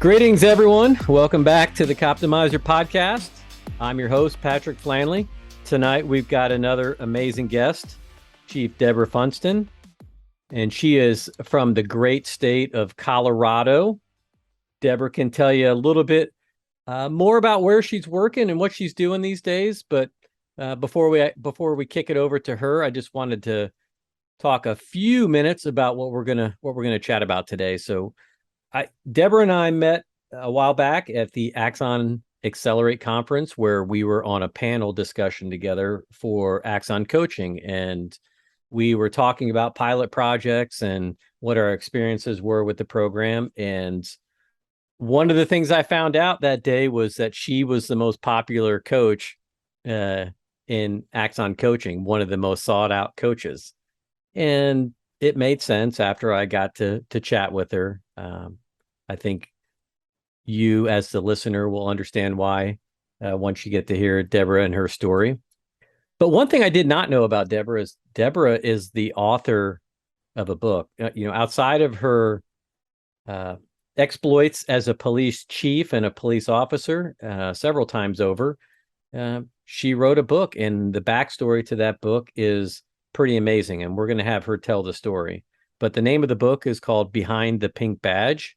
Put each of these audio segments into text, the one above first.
Greetings, everyone. Welcome back to the Coptimizer podcast. I'm your host, Patrick Flanley. Tonight, we've got another amazing guest, Chief Debra Funston, and she is from the great state of Colorado. Debra can tell you a little bit more about where she's working and what she's doing these days. But before we kick it over to her, I just wanted to talk a few minutes about what we're gonna chat about today. So, Debra and I met a while back at the Axon Accelerate conference, where we were on a panel discussion together for Axon coaching, and we were talking about pilot projects and what our experiences were with the program. And one of the things I found out that day was that she was the most popular coach in Axon coaching, one of the most sought out coaches. And it made sense after I got to chat with her. I think you, as the listener, will understand why once you get to hear Debra and her story. But one thing I did not know about Debra is the author of a book. Outside of her exploits as a police chief and a police officer several times over, she wrote a book, and the backstory to that book is pretty amazing, and we're going to have her tell the story. But the name of the book is called Behind the Pink Badge,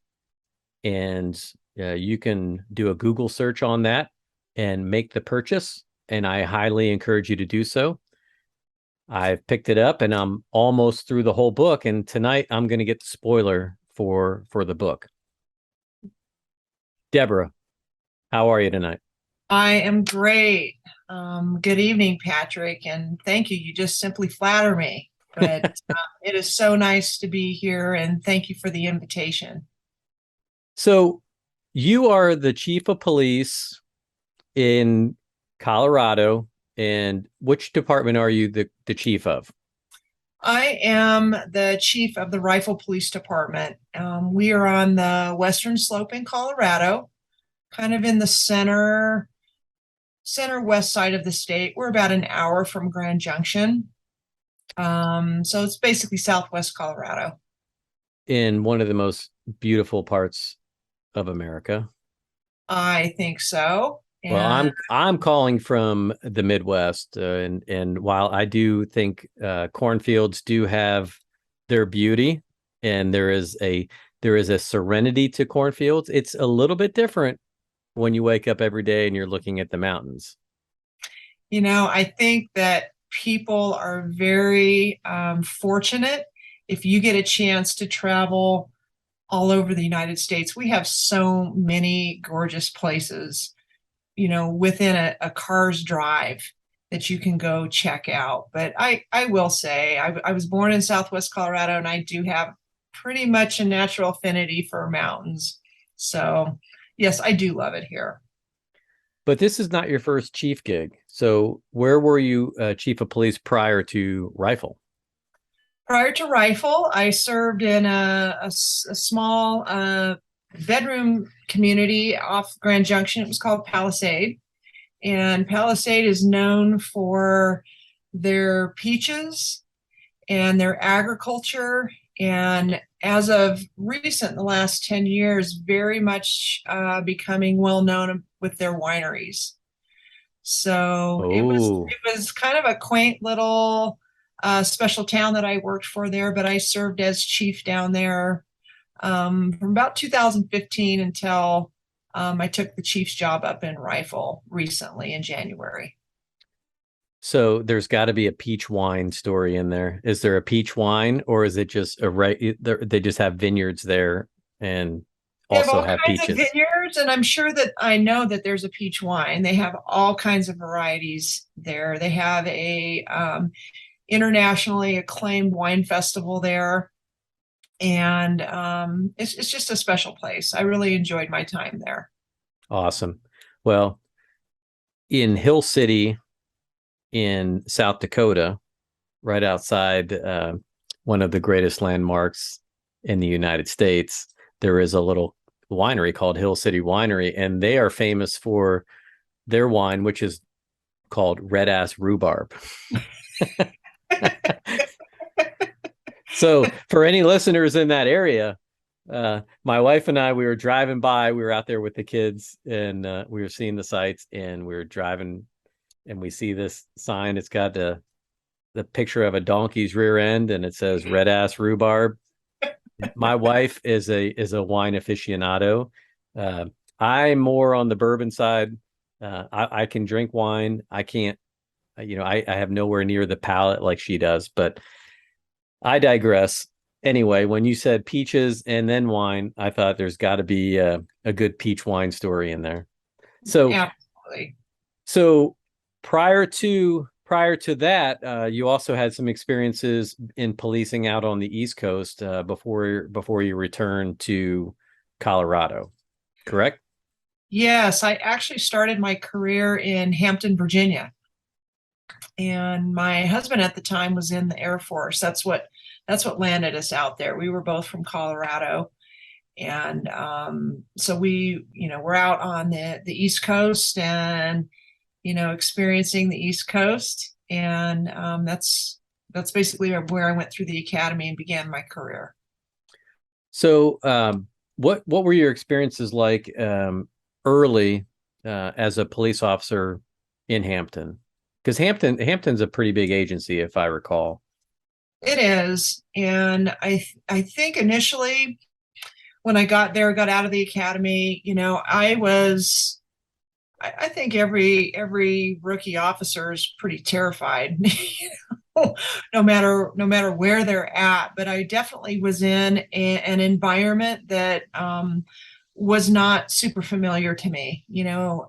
and you can do a Google search on that and make the purchase, and I highly encourage you to do so. I've picked it up, and I'm almost through the whole book, and tonight I'm going to get the spoiler for the book. Debra, how are you tonight? I am great. Good evening, Patrick, and thank you. You just simply flatter me. But it is so nice to be here, and thank you for the invitation. So you are the chief of police in Colorado, and which department are you the chief of? I am the chief of the Rifle Police Department. We are on the western slope in Colorado, kind of in the center west side of the state. We're about an hour from Grand Junction. So it's basically southwest Colorado. In one of the most beautiful parts of America. I think so. Well, I'm calling from the Midwest, and while I do think cornfields do have their beauty, and there is a serenity to cornfields, it's a little bit different when you wake up every day and you're looking at the mountains. I think that people are very fortunate if you get a chance to travel all over the United States. We have so many gorgeous places, within a car's drive that you can go check out. But I will say, I was born in Southwest Colorado, and I do have pretty much a natural affinity for mountains. So yes, I do love it here. But this is not your first chief gig. So where were you chief of police prior to Rifle? Prior to Rifle, I served in a small bedroom community off Grand Junction. It was called Palisade. And Palisade is known for their peaches and their agriculture. And as of recent, the last 10 years, very much becoming well known with their wineries. So it was kind of a quaint little special town that I worked for there, but I served as chief down there from about 2015 until I took the chief's job up in Rifle recently in January. So there's got to be a peach wine story in there. Is there a peach wine, or is it just they just have vineyards there and also have peaches? Of vineyards, and I'm sure that I know that there's a peach wine. They have all kinds of varieties there. They have a internationally acclaimed wine festival there, and it's just a special place. I really enjoyed my time there. Awesome. Well, in Hill City in South Dakota, right outside one of the greatest landmarks in the United States, there is a little winery called Hill City Winery, and they are famous for their wine, which is called Red Ass Rhubarb. So for any listeners in that area, My wife and I, we were driving by, we were out there with the kids, and we were seeing the sights, and we were driving, and we see this sign. It's got the picture of a donkey's rear end, and it says red ass rhubarb. My wife is a wine aficionado. Uh, I'm more on the bourbon side. I can drink wine. I can't, I have nowhere near the palate like she does, but I digress. Anyway, when you said peaches and then wine, I thought there's got to be a good peach wine story in there. So, Absolutely. so prior to that, you also had some experiences in policing out on the East Coast before you returned to Colorado, correct? Yes, I actually started my career in Hampton, Virginia. And my husband at the time was in the Air Force. That's what landed us out there. We were both from Colorado. And so we're out on the East Coast and, experiencing the East Coast. And that's basically where I went through the academy and began my career. So, what were your experiences like early as a police officer in Hampton? Because Hampton's a pretty big agency, if I recall. It is. And I think initially when I got out of the academy, I think every rookie officer is pretty terrified, no matter where they're at. But I definitely was in an environment that was not super familiar to me.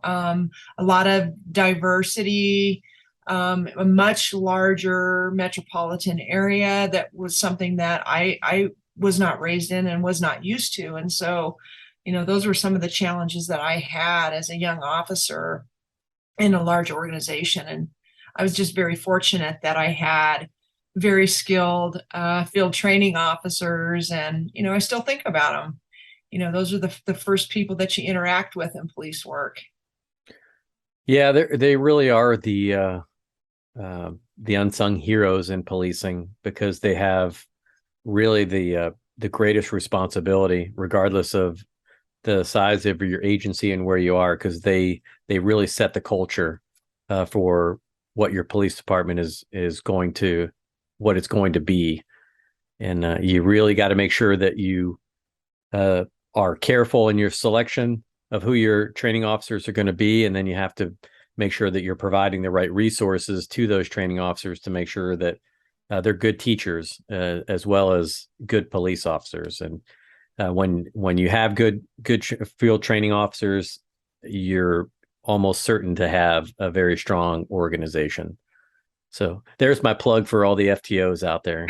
A lot of diversity, a much larger metropolitan area that was something that I was not raised in and was not used to. And so, those were some of the challenges that I had as a young officer in a large organization. And I was just very fortunate that I had very skilled field training officers. And, I still think about them. Those are the first people that you interact with in police work. Yeah, they really are the unsung heroes in policing because they have really the greatest responsibility, regardless of the size of your agency and where you are, because they really set the culture for what your police department is going to what it's going to be, and you really got to make sure that you are careful in your selection of who your training officers are going to be, and then you have to make sure that you're providing the right resources to those training officers to make sure that they're good teachers as well as good police officers. And when you have good field training officers, you're almost certain to have a very strong organization. So there's my plug for all the FTOs out there.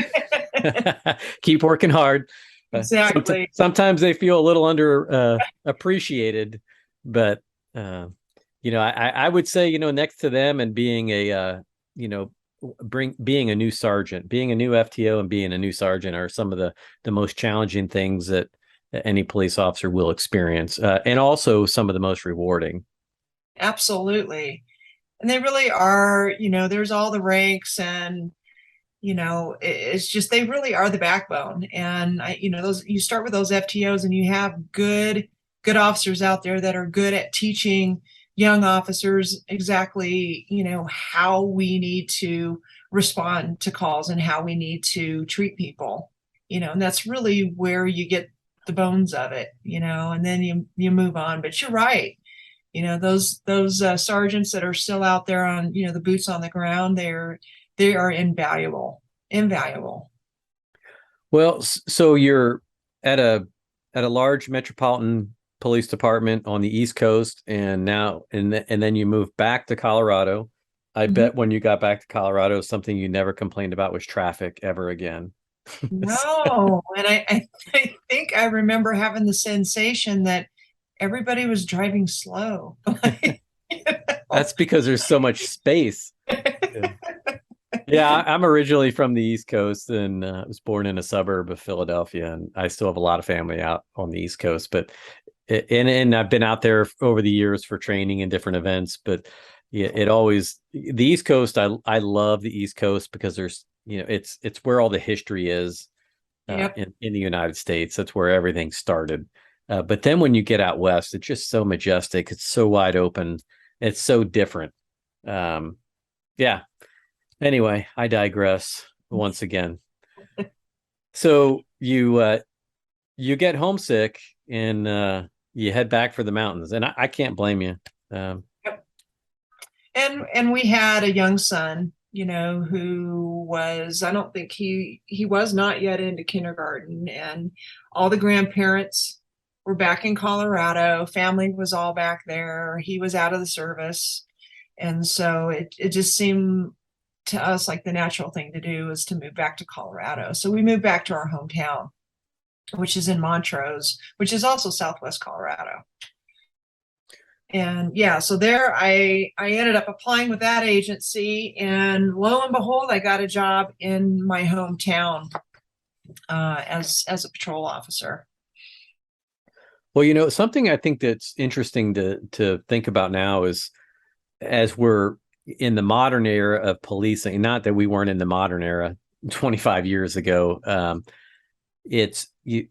Keep working hard. Exactly. Sometimes they feel a little under appreciated, but I would say, next to them and being a being a new sergeant, being a new FTO and being a new sergeant are some of the most challenging things that any police officer will experience, and also some of the most rewarding. Absolutely. And they really are, there's all the ranks and, it's just, they really are the backbone. And you start with those FTOs and you have good officers out there that are good at teaching young officers exactly, how we need to respond to calls and how we need to treat people, and that's really where you get the bones of it, and then you move on. But you're right. Those sergeants that are still out there on, the boots on the ground, they are invaluable. Well, so you're at a large metropolitan police department on the East Coast, and then you move back to Colorado. I bet when you got back to Colorado, something you never complained about was traffic ever again. No, and I think I remember having the sensation that everybody was driving slow. That's because there's so much space. Yeah, I'm originally from the East Coast and was born in a suburb of Philadelphia, and I still have a lot of family out on the East Coast. But and I've been out there over the years for training and different events. But yeah, the East Coast. I love the East Coast because there's it's where all the history is. Yep. in the United States. That's where everything started. But then when you get out west, it's just so majestic. It's so wide open. It's so different. Um, yeah. Anyway, I digress once again. So you get homesick and you head back for the mountains, and I can't blame you. Um, Yep. And we had a young son, who was, I don't think he was not yet into kindergarten, and all the grandparents were back in Colorado. Family was all back there. He was out of the service. And so it just seemed to us like the natural thing to do was to move back to Colorado. So we moved back to our hometown, which is in Montrose, which is also Southwest Colorado. And yeah, so there I ended up applying with that agency, and lo and behold, I got a job in my hometown as a patrol officer. well, something I think that's interesting to think about now is as we're in the modern era of policing, not that we weren't in the modern era 25 years ago. It's you,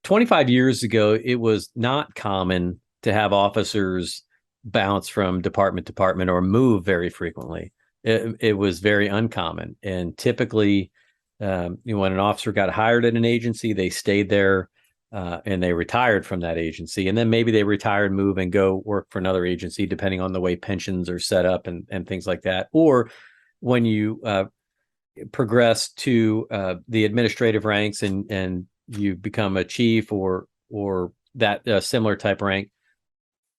25 years ago, it was not common to have officers bounce from department to department or move very frequently. It was very uncommon. And typically, when an officer got hired at an agency, they stayed there and they retired from that agency. And then maybe they retire and move and go work for another agency, depending on the way pensions are set up and things like that. Or when you progress to the administrative ranks and you become a chief or that similar type rank.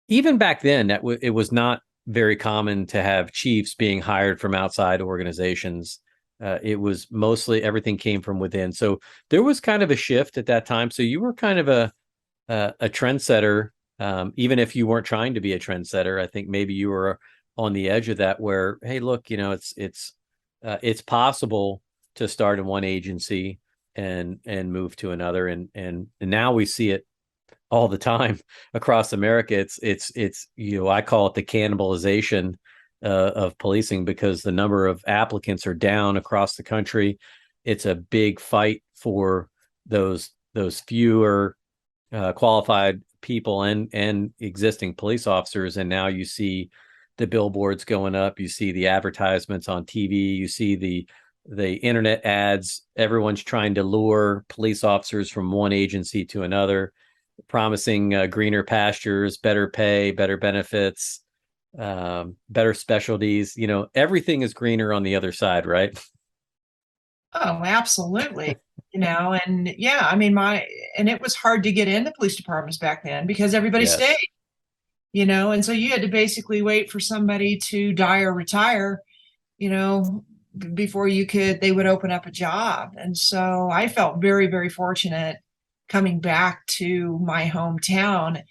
Even back then, it was not very common to have chiefs being hired from outside organizations. It was mostly everything came from within. So there was kind of a shift at that time. So you were kind of a trendsetter, even if you weren't trying to be a trendsetter. I think maybe you were on the edge of that, where hey, look, it's possible to start in one agency and move to another, and now we see it all the time across America. It's I call it the cannibalization of policing, because the number of applicants are down across the country. It's a big fight for those fewer qualified people and existing police officers. And now you see the billboards going up, you see the advertisements on TV, you see the internet ads. Everyone's trying to lure police officers from one agency to another, promising greener pastures, better pay, better benefits, better specialties. Everything is greener on the other side, right? Oh, absolutely. And yeah, I mean, and it was hard to get into police departments back then because everybody Yes. stayed, and so you had to basically wait for somebody to die or retire, before they would open up a job. And so I felt very, very fortunate coming back to my hometown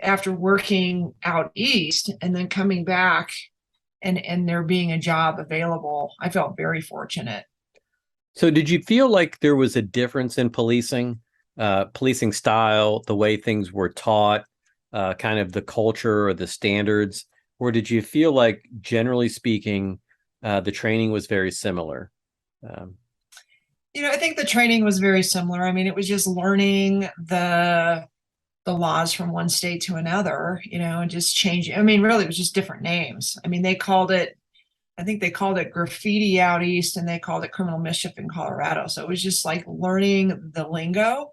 after working out east and then coming back and there being a job available. I felt very fortunate. So did you feel like there was a difference in policing style, the way things were taught, kind of the culture or the standards? Or did you feel like, generally speaking, the training was very similar? I think the training was very similar. I mean, it was just learning the laws from one state to another, and just changing. I mean, really, it was just different names. I mean, I think they called it graffiti out east and they called it criminal mischief in Colorado. So it was just like learning the lingo.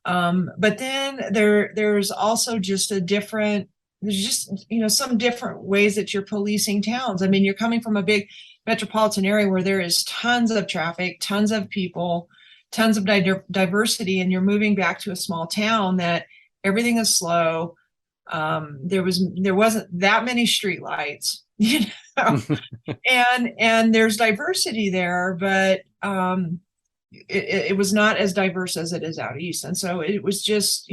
But then there's also just there's just, some different ways that you're policing towns. I mean, you're coming from a big metropolitan area where there is tons of traffic, tons of people, tons of diversity, and you're moving back to a small town that everything is slow. There wasn't that many streetlights, and there's diversity there, but it was not as diverse as it is out east. And so it was just,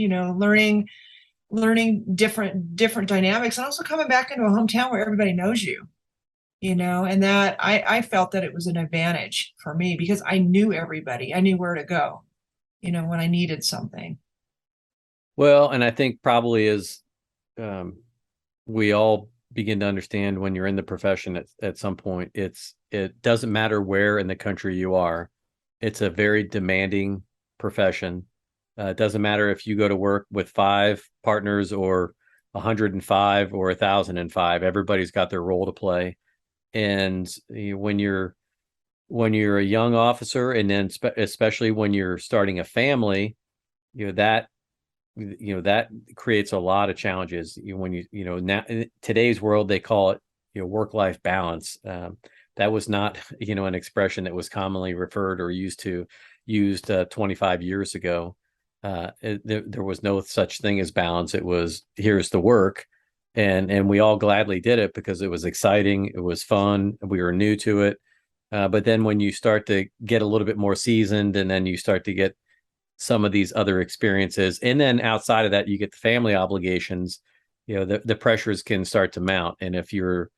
learning different dynamics, and also coming back into a hometown where everybody knows you, and that I felt that it was an advantage for me because I knew everybody. I knew where to go, when I needed something. Well, and I think probably as we all begin to understand when you're in the profession at some point, it doesn't matter where in the country you are. it's a very demanding profession. It doesn't matter if you go to work with 5 partners or 105 or 1,005. Everybody's got their role to play. And when you're a young officer, and then especially when you're starting a family, you know that that creates a lot of challenges. When now in today's world, they call it work-life balance. That was not an expression that was commonly referred or used 25 years ago. There was no such thing as balance. It was, here's the work, and we all gladly did it because it was exciting, it was fun, we were new to it. But then when you start to get a little bit more seasoned, and then you start to get some of these other experiences, and then outside of that, you get the family obligations. The pressures can start to mount, and if you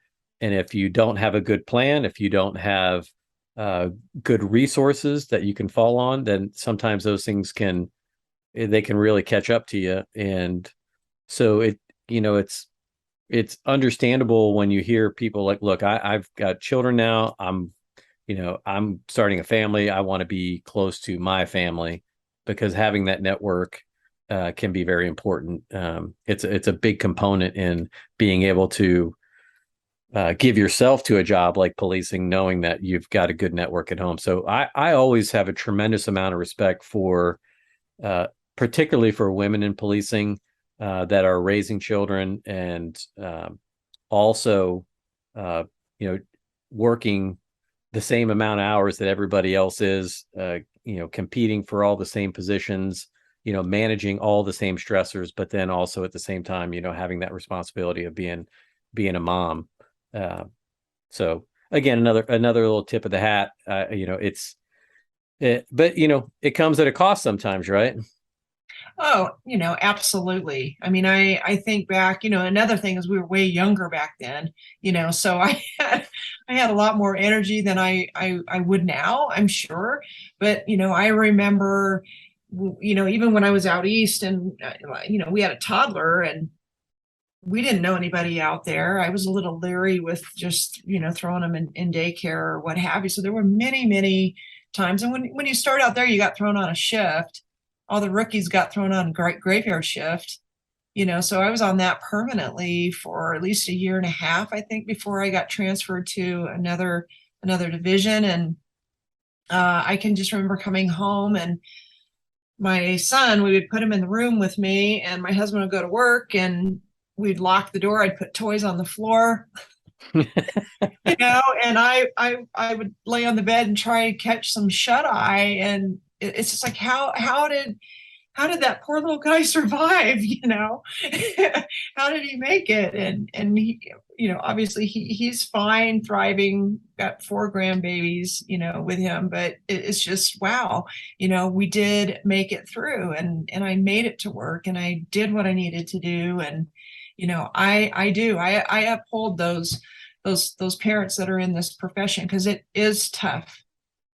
don't have a good plan, if you don't have good resources that you can fall on, then sometimes those things can really catch up to you. And so it's understandable when you hear people like, look, I've got children now, I'm starting a family, I want to be close to my family, because having that network can be very important. It's a big component in being able to give yourself to a job like policing, knowing that you've got a good network at home. So I always have a tremendous amount of respect for particularly for women in policing that are raising children, and also working the same amount of hours that everybody else is, competing for all the same positions, managing all the same stressors, but then also at the same time, having that responsibility of being a mom. So again, another little tip of the hat. But it comes at a cost sometimes, right? Oh, absolutely. I mean, I think back, another thing is we were way younger back then, so I had a lot more energy than I would now, I'm sure. But, I remember, even when I was out east, and, we had a toddler, and we didn't know anybody out there. I was a little leery with just, throwing them in daycare or what have you. So there were many, many times. And when you start out there, you got thrown on a shift. All the rookies got thrown on graveyard shift, so I was on that permanently for at least a year and a half, I think, before I got transferred to another division. And I can just remember coming home, and my son, we would put him in the room with me, and my husband would go to work, and we'd lock the door. I'd put toys on the floor, and I would lay on the bed and try to catch some shut eye. And it's just like, how did that poor little guy survive? How did he make it? And he, obviously he's fine, thriving, got 4 grandbabies, with him. But it's just, wow, we did make it through, and I made it to work, and I did what I needed to do. And I uphold those parents that are in this profession, because it is tough.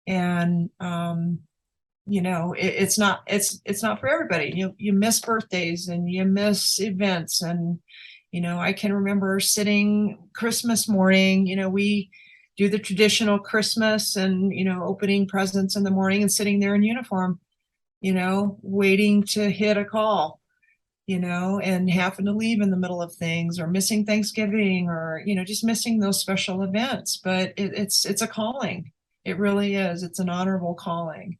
And it's not for everybody. You miss birthdays, and you miss events. And I can remember sitting Christmas morning, we do the traditional Christmas, and opening presents in the morning, and sitting there in uniform, waiting to hit a call, and having to leave in the middle of things, or missing Thanksgiving, or just missing those special events. But it's a calling. It really is. It's an honorable calling.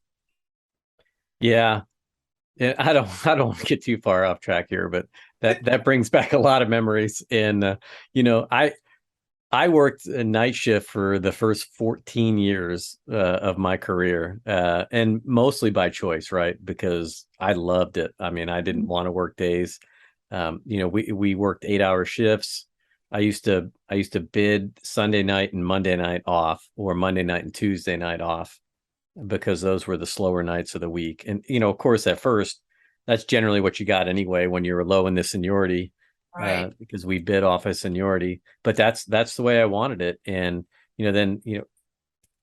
Yeah. I don't want to get too far off track here, but that brings back a lot of memories. And I worked a night shift for the first 14 years of my career, and mostly by choice, right? Because I loved it. I mean, I didn't want to work days. We worked 8-hour shifts. I used to bid Sunday night and Monday night off, or Monday night and Tuesday night off, because those were the slower nights of the week. And, of course, at first, that's generally what you got anyway when you were low in the seniority, Right. because we bid off of seniority. But that's the way I wanted it. And, then,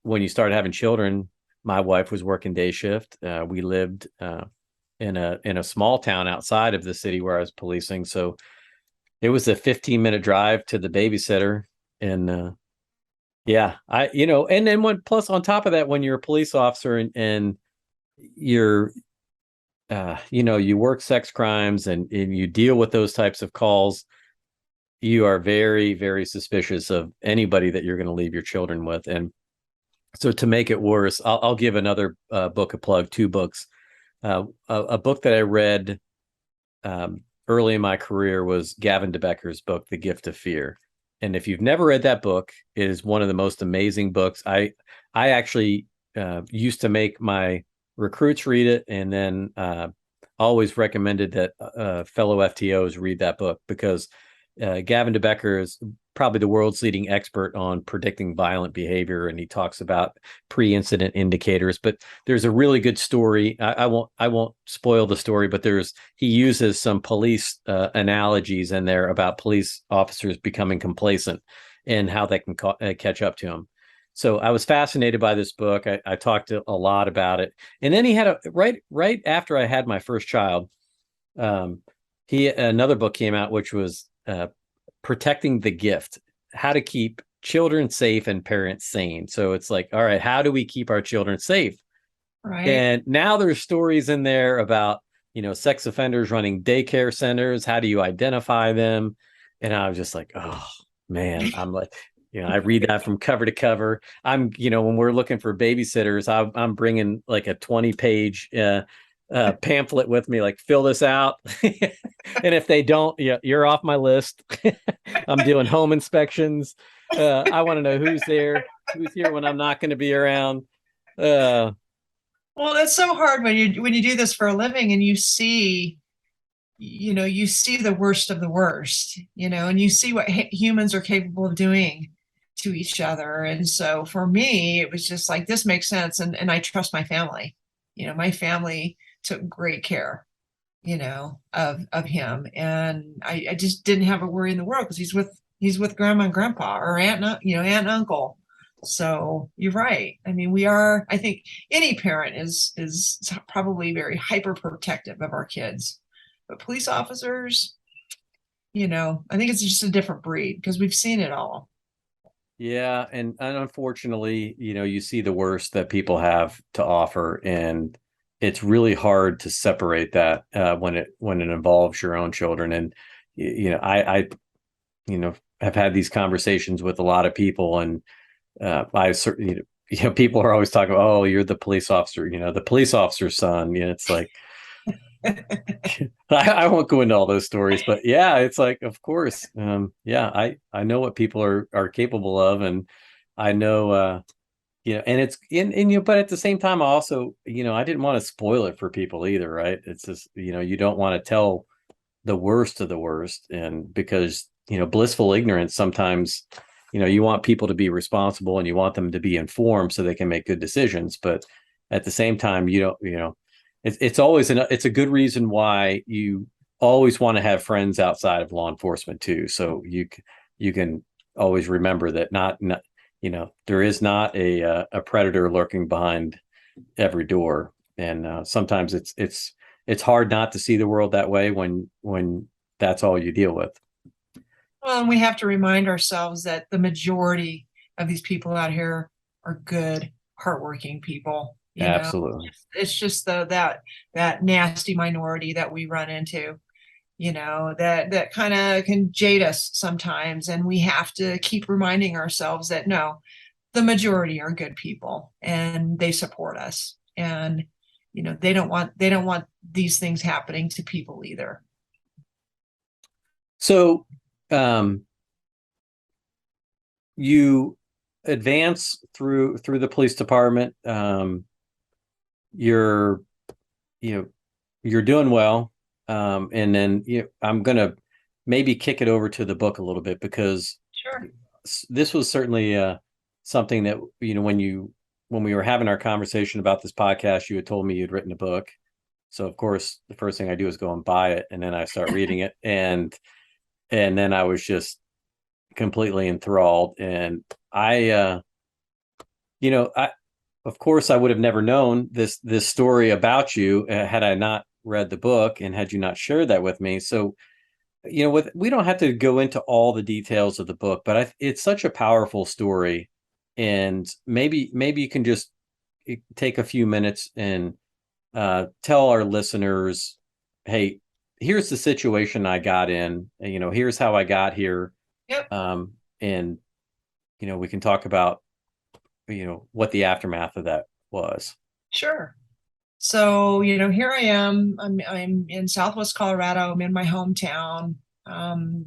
when you start having children, my wife was working day shift. We lived in a small town outside of the city where I was policing. So it was a 15-minute drive to the babysitter. And Yeah, and then when plus on top of that, when you're a police officer and you're you work sex crimes and you deal with those types of calls, you are very, very suspicious of anybody that you're going to leave your children with. And so to make it worse, I'll give another book a plug, two books. A book that I read early in my career was Gavin DeBecker's book, The Gift of Fear. And if you've never read that book, it is one of the most amazing books. I actually used to make my recruits read it, and then always recommended that fellow FTOs read that book because Gavin DeBecker is probably the world's leading expert on predicting violent behavior, and he talks about pre-incident indicators. But there's a really good story. I won't spoil the story, but he uses some police analogies in there about police officers becoming complacent and how they can catch up to them. So I was fascinated by this book. I talked a lot about it, and then he had right after I had my first child. Another book came out, which was Protecting the Gift: How to Keep Children Safe and Parents Sane. So it's like, all right, how do we keep our children safe? Right. And now there's stories in there about, sex offenders running daycare centers. How do you identify them? And I was just like, oh man, I'm like, I read that from cover to cover. When we're looking for babysitters, I'm bringing like a 20-page pamphlet with me, like, fill this out. And if they don't, you're off my list. I'm doing home inspections. I want to know who's here when I'm not going to be around. Well, it's so hard when you do this for a living and you see the worst of the worst, and you see what humans are capable of doing to each other. And so for me, it was just like, this makes sense. And I trust my family. My family took great care, of him. And I just didn't have a worry in the world because he's with grandma and grandpa, or aunt and uncle. So you're right. I mean, I think any parent is probably very hyper protective of our kids, but police officers, I think it's just a different breed because we've seen it all. Yeah, and unfortunately, you see the worst that people have to offer, and it's really hard to separate that when it involves your own children. And I have had these conversations with a lot of people, and I certainly, people are always talking, oh, you're the police officer, the police officer's son. It's like, I won't go into all those stories, but yeah, it's like, of course, yeah, I know what people are capable of, and I know, and it's but at the same time, also, I didn't want to spoil it for people either, right? It's just, you don't want to tell the worst of the worst, and because blissful ignorance sometimes, you want people to be responsible and you want them to be informed so they can make good decisions, but at the same time, it's always it's a good reason why you always want to have friends outside of law enforcement too. So you can always remember that not there is not a predator lurking behind every door, and sometimes it's hard not to see the world that way when that's all you deal with. Well, and we have to remind ourselves that the majority of these people out here are good, hardworking people. Absolutely. It's just that nasty minority that we run into, that kind of can jade us sometimes. And we have to keep reminding ourselves that no, the majority are good people and they support us. And, they don't want these things happening to people either. So, you advance through the police department. You're doing well, and then I'm gonna maybe kick it over to the book a little bit, because Sure. this was certainly something that when we were having our conversation about this podcast, you had told me you'd written a book. So of course the first thing I do is go and buy it, and then I start reading it, and then I was just completely enthralled. And I of course I would have never known this story about you had I not read the book and had you not shared that with me. So we don't have to go into all the details of the book, but it's such a powerful story. And maybe you can just take a few minutes and tell our listeners, hey, here's the situation I got in, here's how I got here. Yep. And we can talk about what the aftermath of that was. Sure. So, here I am. I'm in Southwest Colorado. I'm in my hometown,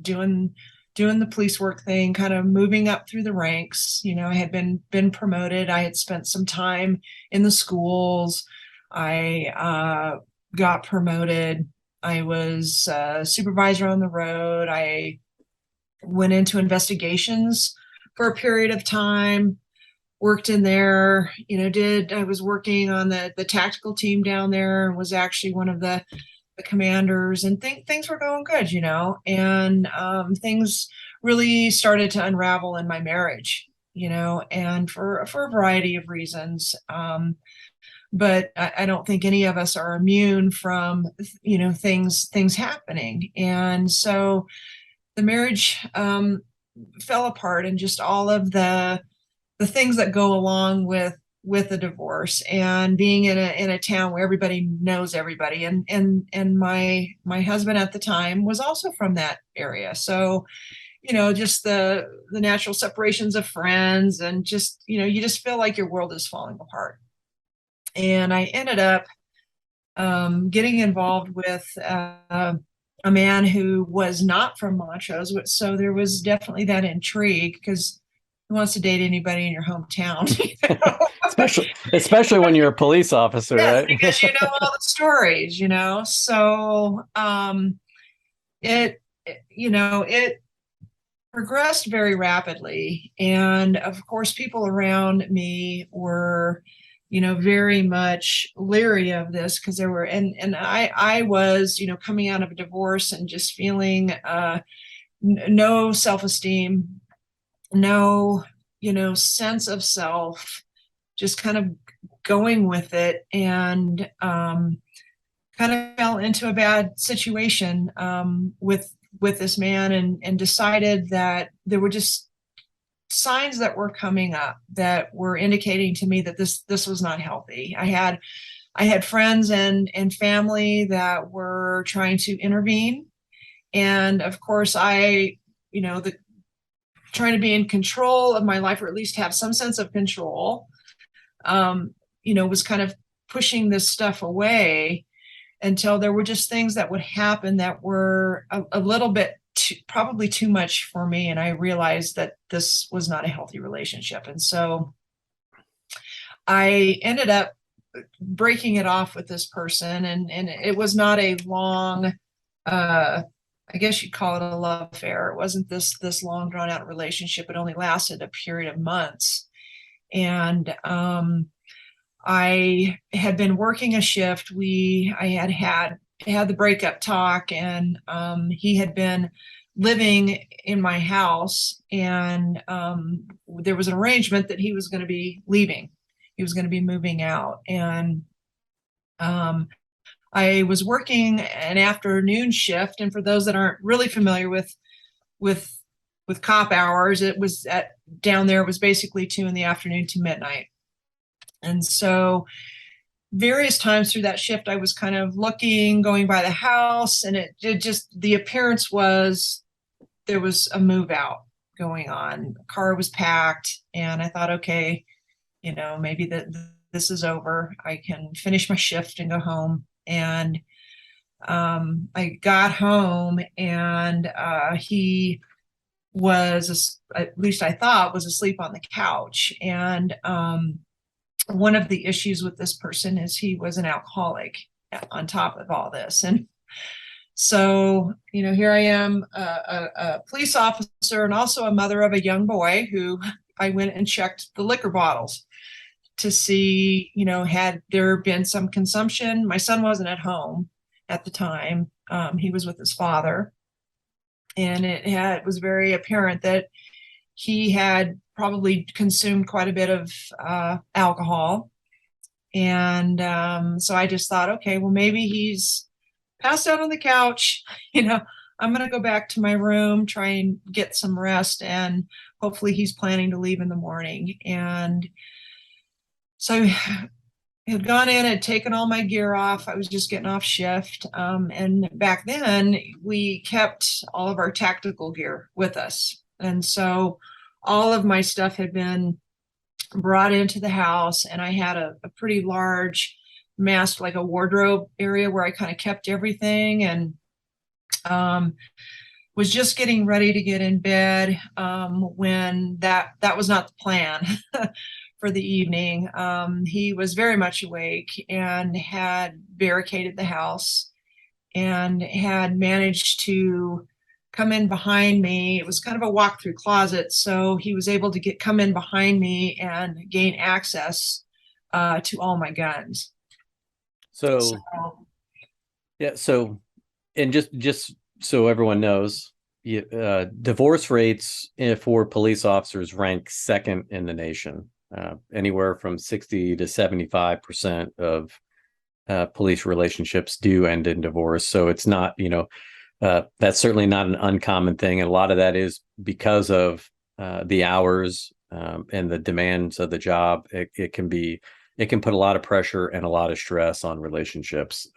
doing the police work thing, kind of moving up through the ranks. I had been promoted. I had spent some time in the schools. I got promoted. I was supervisor on the road. I went into investigations for a period of time, worked in there, I was working on the tactical team down there, and was actually one of the commanders, and things were going good, and things really started to unravel in my marriage, and for a variety of reasons. But I don't think any of us are immune from, things happening. And so the marriage fell apart, and just all of the things that go along with a divorce, and being in a town where everybody knows everybody, and my husband at the time was also from that area. So, just the natural separations of friends, and just, you just feel like your world is falling apart. And I ended up getting involved with a man who was not from Montrose. So there was definitely that intrigue, because who wants to date anybody in your hometown? especially when you're a police officer, Yes, right? because you know all the stories, So it progressed very rapidly, and of course, people around me were, very much leery of this, because there were, and I was, coming out of a divorce and just feeling no self-esteem, no, sense of self, just kind of going with it, and kind of fell into a bad situation with this man, and decided that there were just signs that were coming up that were indicating to me that this was not healthy. I had friends and family that were trying to intervene, and of course the trying to be in control of my life, or at least have some sense of control, was kind of pushing this stuff away, until there were just things that would happen that were a little bit probably too much for me. And I realized that this was not a healthy relationship. And so I ended up breaking it off with this person. And it was not a long, I guess you'd call it a love affair. It wasn't this long drawn out relationship. It only lasted a period of months. And I had been working a shift. I had the breakup talk, and he had been living in my house, and there was an arrangement that he was going to be leaving. He was going to be moving out, and I was working an afternoon shift. And for those that aren't really familiar with cop hours, it was down there, it was basically 2 p.m. to midnight. And so various times through that shift, I was kind of going by the house, and it just, the appearance was there was a move out going on. The car was packed, and I thought, okay, maybe this is over. I can finish my shift and go home. And I got home, and he was, at least I thought, was asleep on the couch. And one of the issues with this person is he was an alcoholic on top of all this. And so, here I am, a police officer, and also a mother of a young boy, who I went and checked the liquor bottles to see, had there been some consumption. My son wasn't at home at the time. He was with his father. And it was very apparent that he had probably consumed quite a bit of alcohol. And so I just thought, okay, well, maybe he's passed out on the couch. I'm going to go back to my room, try and get some rest, and hopefully he's planning to leave in the morning. And so I had gone in and taken all my gear off. I was just getting off shift. And back then we kept all of our tactical gear with us. And so all of my stuff had been brought into the house, and I had a pretty large masked, like a wardrobe area where I kind of kept everything, and was just getting ready to get in bed when that was not the plan for the evening. He was very much awake and had barricaded the house and had managed to come in behind me. It was kind of a walk-through closet, so he was able to come in behind me and gain access to all my guns. So yeah, so and just so everyone knows, divorce rates for police officers rank second in the nation. Anywhere from 60 to 75% of police relationships do end in divorce. So it's not, that's certainly not an uncommon thing. And a lot of that is because of the hours and the demands of the job. It can put a lot of pressure and a lot of stress on relationships.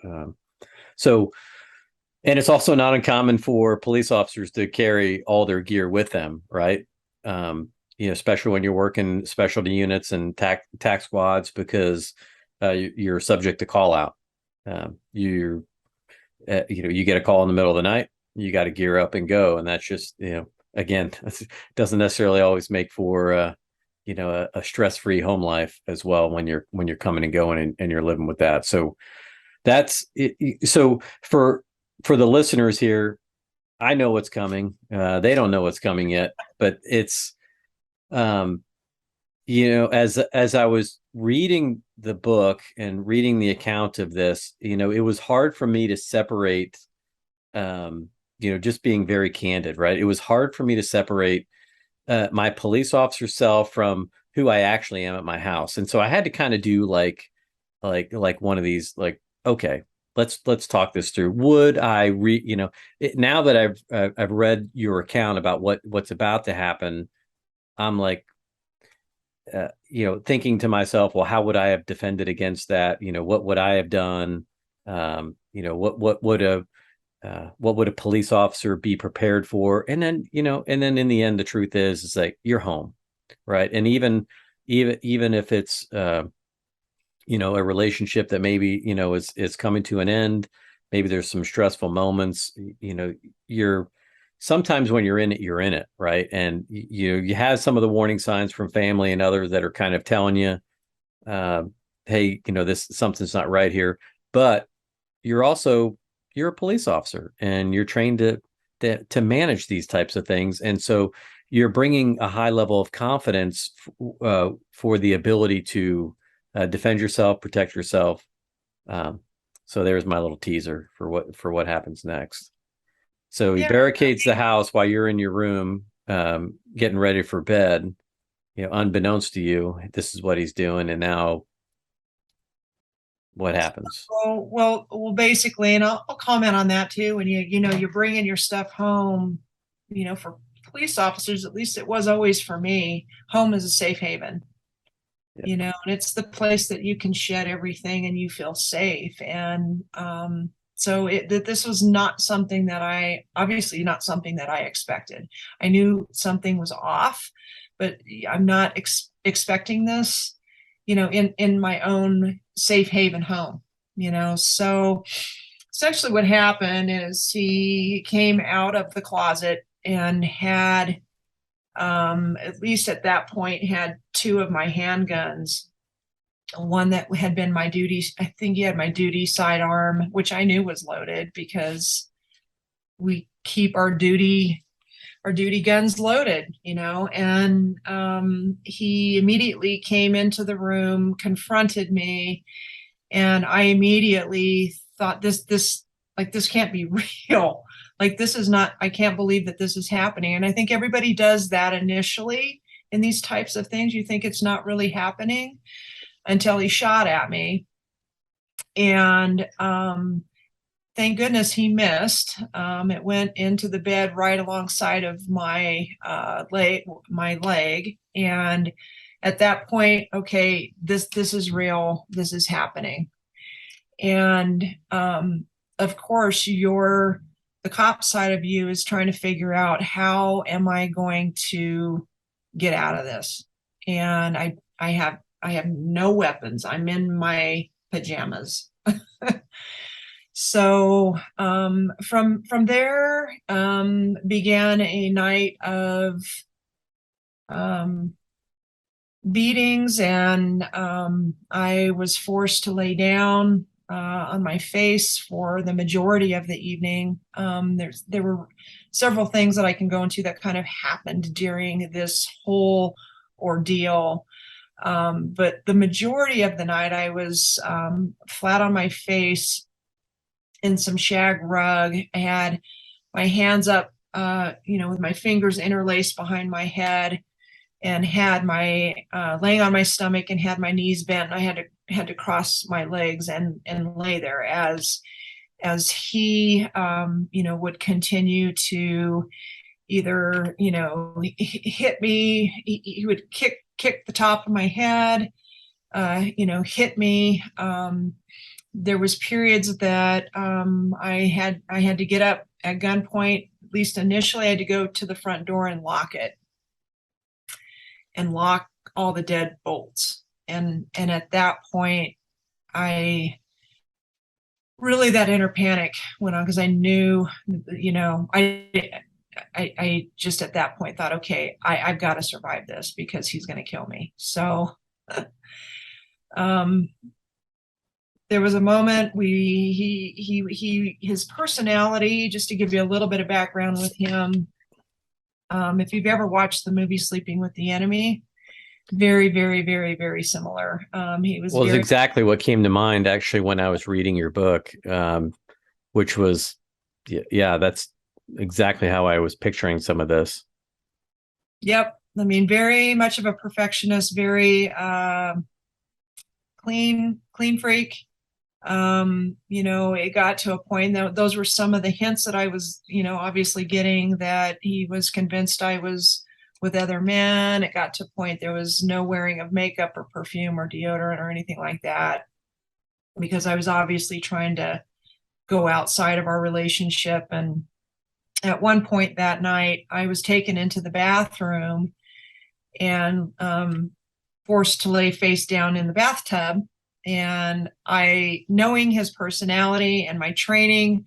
And it's also not uncommon for police officers to carry all their gear with them, right? Especially when you're working specialty units and tac squads, because you're subject to call out. You get a call in the middle of the night, you got to gear up and go, and that's just again, doesn't necessarily always make for a stress-free home life as well when you're coming and going and you're living with that. So that's it. So for the listeners here, I know what's coming. They don't know what's coming yet, but it's as I was reading the book and reading the account of this, it was hard for me to separate, just being very candid, right? It was hard for me to separate my police officer self from who I actually am at my house. And so I had to kind of do like one of these, like, okay, let's talk this through. Would I now that I've read your account about what's about to happen, I'm like, thinking to myself, well, how would I have defended against that? What would I have done? What would a police officer be prepared for? And then in the end, the truth is, it's like, you're home, right? And even if it's a relationship that maybe is coming to an end, maybe there's some stressful moments. Sometimes when you're in it, right? And you have some of the warning signs from family and others that are kind of telling you, hey, something's not right here. But you're a police officer, and you're trained to manage these types of things, and so you're bringing a high level of confidence for the ability to defend yourself, protect yourself. So there's my little teaser for what happens next. So he barricades the house while you're in your room, getting ready for bed. Unbeknownst to you, this is what he's doing. And now, what happens? Well, basically, and I'll comment on that too. When you're bringing your stuff home, for police officers, at least it was always for me, home is a safe haven. And it's the place that you can shed everything and you feel safe. And so this was not something that obviously not something that I expected. I knew something was off, but I'm not expecting this, in my own safe haven home, So essentially what happened is he came out of the closet and had, at least at that point, had two of my handguns. One that had been my duty. I think he had my duty sidearm, which I knew was loaded because we keep our duty guns loaded, and he immediately came into the room, confronted me, and I immediately thought this can't be real. Like, this is not, I can't believe that this is happening. And I think everybody does that initially in these types of things. You think it's not really happening until he shot at me. And thank goodness he missed. It went into the bed right alongside of my leg. And at that point, okay, this is real. This is happening. And of course, the cop side of you is trying to figure out, how am I going to get out of this? And I have no weapons. I'm in my pajamas. So from there began a night of beatings, and I was forced to lay down on my face for the majority of the evening. There were several things that I can go into that kind of happened during this whole ordeal. But the majority of the night I was flat on my face in some shag rug. I had my hands up, with my fingers interlaced behind my head, and had my laying on my stomach and had my knees bent. I had to cross my legs and lay there as he would continue to either hit me. He would kick the top of my head, hit me. There was periods that I had to get up at gunpoint. At least initially, I had to go to the front door and lock it, and lock all the dead bolts. And at that point, that inner panic went on, because I knew, I just at that point thought, okay, I've got to survive this, because he's going to kill me. So there was a moment his personality, just to give you a little bit of background with him. If you've ever watched the movie Sleeping with the Enemy, very, very, very, very similar. He was exactly what came to mind actually when I was reading your book, which was, that's exactly how I was picturing some of this. Yep. I mean, very much of a perfectionist, very clean freak. It got to a point that those were some of the hints that I was, obviously getting, that he was convinced I was with other men. It got to a point there was no wearing of makeup or perfume or deodorant or anything like that, because I was obviously trying to go outside of our relationship. And at one point that night, I was taken into the bathroom and forced to lay face down in the bathtub. And knowing his personality and my training,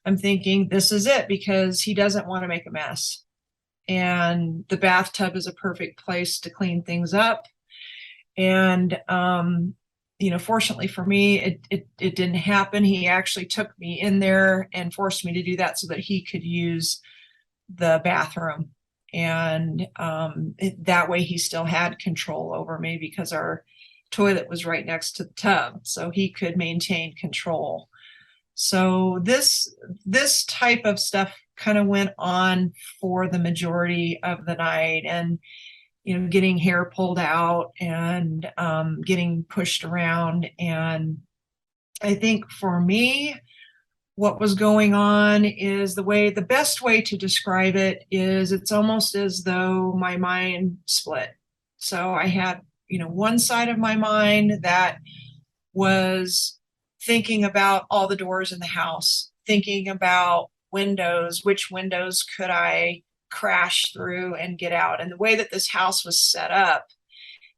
I'm thinking, this is it, because he doesn't want to make a mess. And the bathtub is a perfect place to clean things up. And, fortunately for me, it didn't happen. He actually took me in there and forced me to do that so that he could use the bathroom. And that way he still had control over me, because our toilet was right next to the tub, so he could maintain control. So this type of stuff kind of went on for the majority of the night, and getting hair pulled out and getting pushed around. And I think for me, what was going on is the best way to describe it is, it's almost as though my mind split. So I had one side of my mind that was thinking about all the doors in the house, thinking about windows, which windows could I crash through and get out. And the way that this house was set up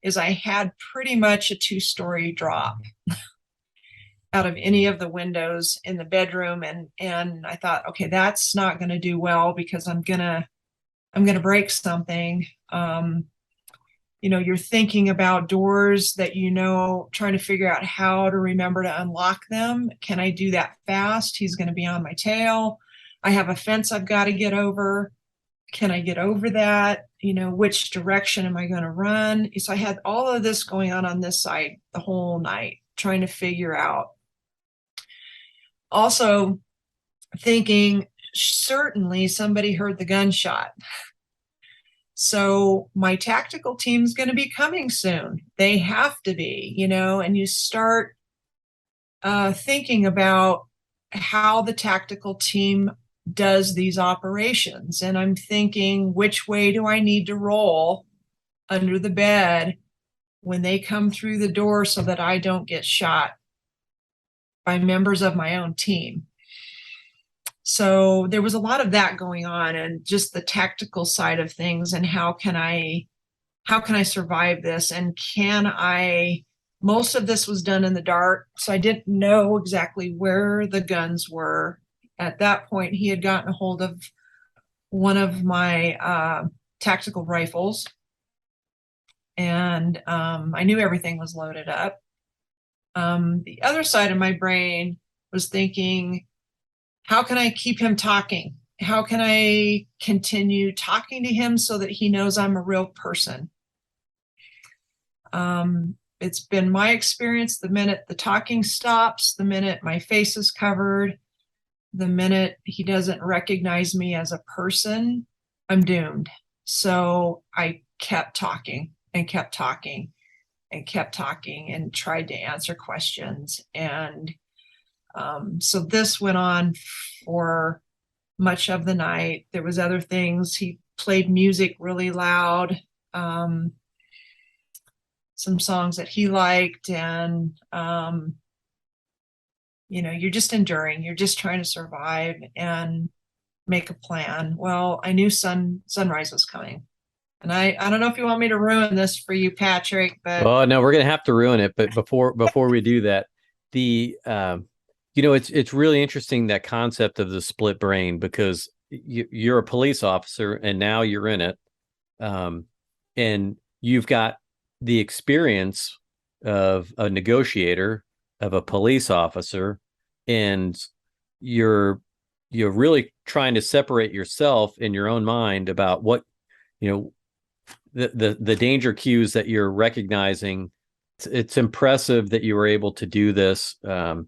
is I had pretty much a 2-story drop out of any of the windows in the bedroom. And I thought, okay, that's not going to do well, because I'm going to break something. You're thinking about doors that, trying to figure out how to remember to unlock them. Can I do that fast? He's going to be on my tail. I have a fence I've got to get over. Can I get over that? Which direction am I going to run? So I had all of this going on this side the whole night, trying to figure out. Also thinking, certainly somebody heard the gunshot. So my tactical team's going to be coming soon. They have to be, and you start thinking about how the tactical team does these operations. And I'm thinking, which way do I need to roll under the bed when they come through the door so that I don't get shot by members of my own team? So there was a lot of that going on, and just the tactical side of things, and how can I survive this? And most of this was done in the dark, so I didn't know exactly where the guns were. At that point, he had gotten a hold of one of my tactical rifles, and I knew everything was loaded up. The other side of my brain was thinking, how can I keep him talking? How can I continue talking to him so that he knows I'm a real person? It's been my experience, the minute the talking stops, the minute my face is covered, the minute he doesn't recognize me as a person, I'm doomed. So I kept talking and kept talking and kept talking and tried to answer questions. And so this went on for much of the night. There was other things. He played music really loud, some songs that he liked, and you're just enduring. You're just trying to survive and make a plan. Well, I knew sunrise was coming. And I don't know if you want me to ruin this for you, Patrick, but Oh no, we're gonna have to ruin it. But before we do that, it's really interesting, that concept of the split brain, because you're a police officer and now you're in it, and you've got the experience of a negotiator, of a police officer, and you're really trying to separate yourself in your own mind about what, the danger cues that you're recognizing. It's impressive that you were able to do this, and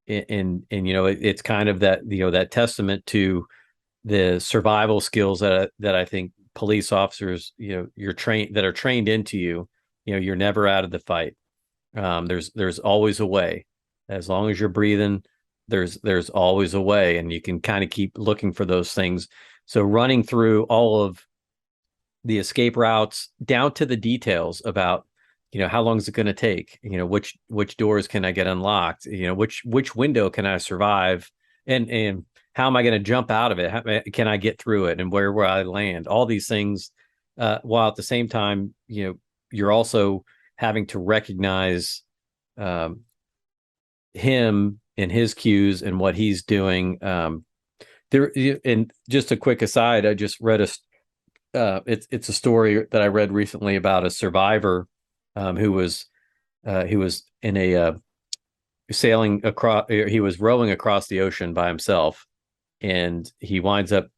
it's kind of that, that testament to the survival skills that I think police officers, you're trained, that are trained into you. You're never out of the fight. There's always a way. As long as you're breathing, there's always a way, and you can kind of keep looking for those things. So running through all of the escape routes down to the details about, how long is it going to take? Which doors can I get unlocked? Which window can I survive? And how am I going to jump out of it? How can I get through it? And where will I land? All these things, while at the same time, you're also having to recognize him and his cues and what he's doing. And just a quick aside, I just read it's a story that I read recently about a survivor who was in a sailing across. He was rowing across the ocean by himself, and he winds up.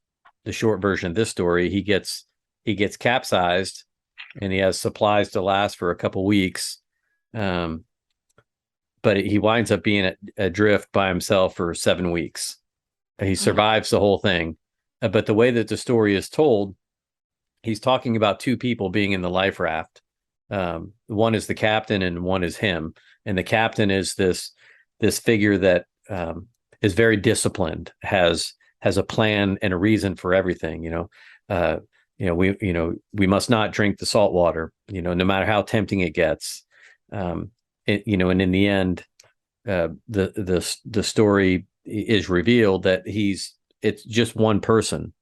The short version of this story: he gets capsized, and he has supplies to last for a couple weeks. But he winds up being adrift by himself for 7 weeks. He survives the whole thing, but the way that the story is told, he's talking about two people being in the life raft. One is the captain and one is him. And the captain is this figure that is very disciplined, has a plan and a reason for everything. We must not drink the salt water, no matter how tempting it gets. And in the end, the story is revealed that it's just one person.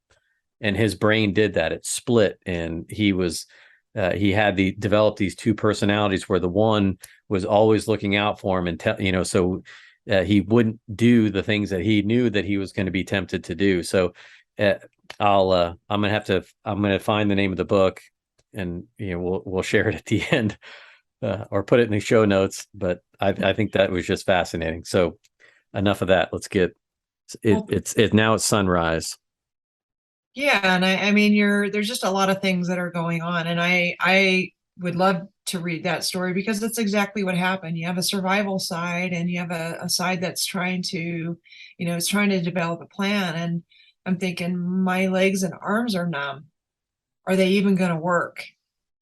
And his brain did that. It split, and he had developed these two personalities, where the one was always looking out for him, and so he wouldn't do the things that he knew that he was going to be tempted to do. So I'm gonna find the name of the book, and we'll share it at the end, or put it in the show notes. But I think that was just fascinating. So enough of that. Let's get it. Now it's sunrise. Yeah, and I mean, there's just a lot of things that are going on, and I would love to read that story, because that's exactly what happened. You have a survival side, and you have a side that's trying to, is trying to develop a plan. And I'm thinking, my legs and arms are numb. Are they even going to work?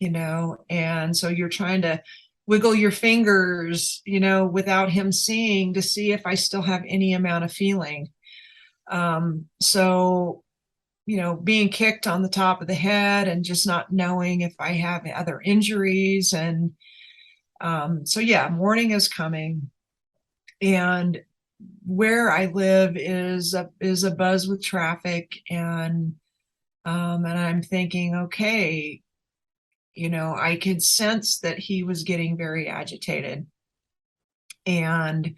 And so you're trying to wiggle your fingers, without him seeing, to see if I still have any amount of feeling. So, being kicked on the top of the head and just not knowing if I have other injuries. And so, yeah, morning is coming. And where I live is a buzz with traffic. And I'm thinking, okay, I could sense that he was getting very agitated. And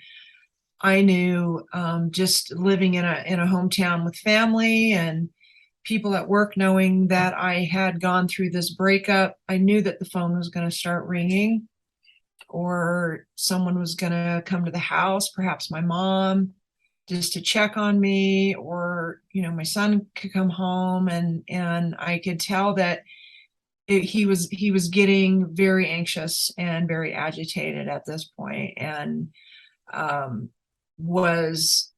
I knew, just living in a hometown with family and people at work, knowing that I had gone through this breakup, I knew that the phone was going to start ringing, or someone was going to come to the house, perhaps my mom, just to check on me, or my son could come home, and I could tell that he was getting very anxious and very agitated at this point, and was,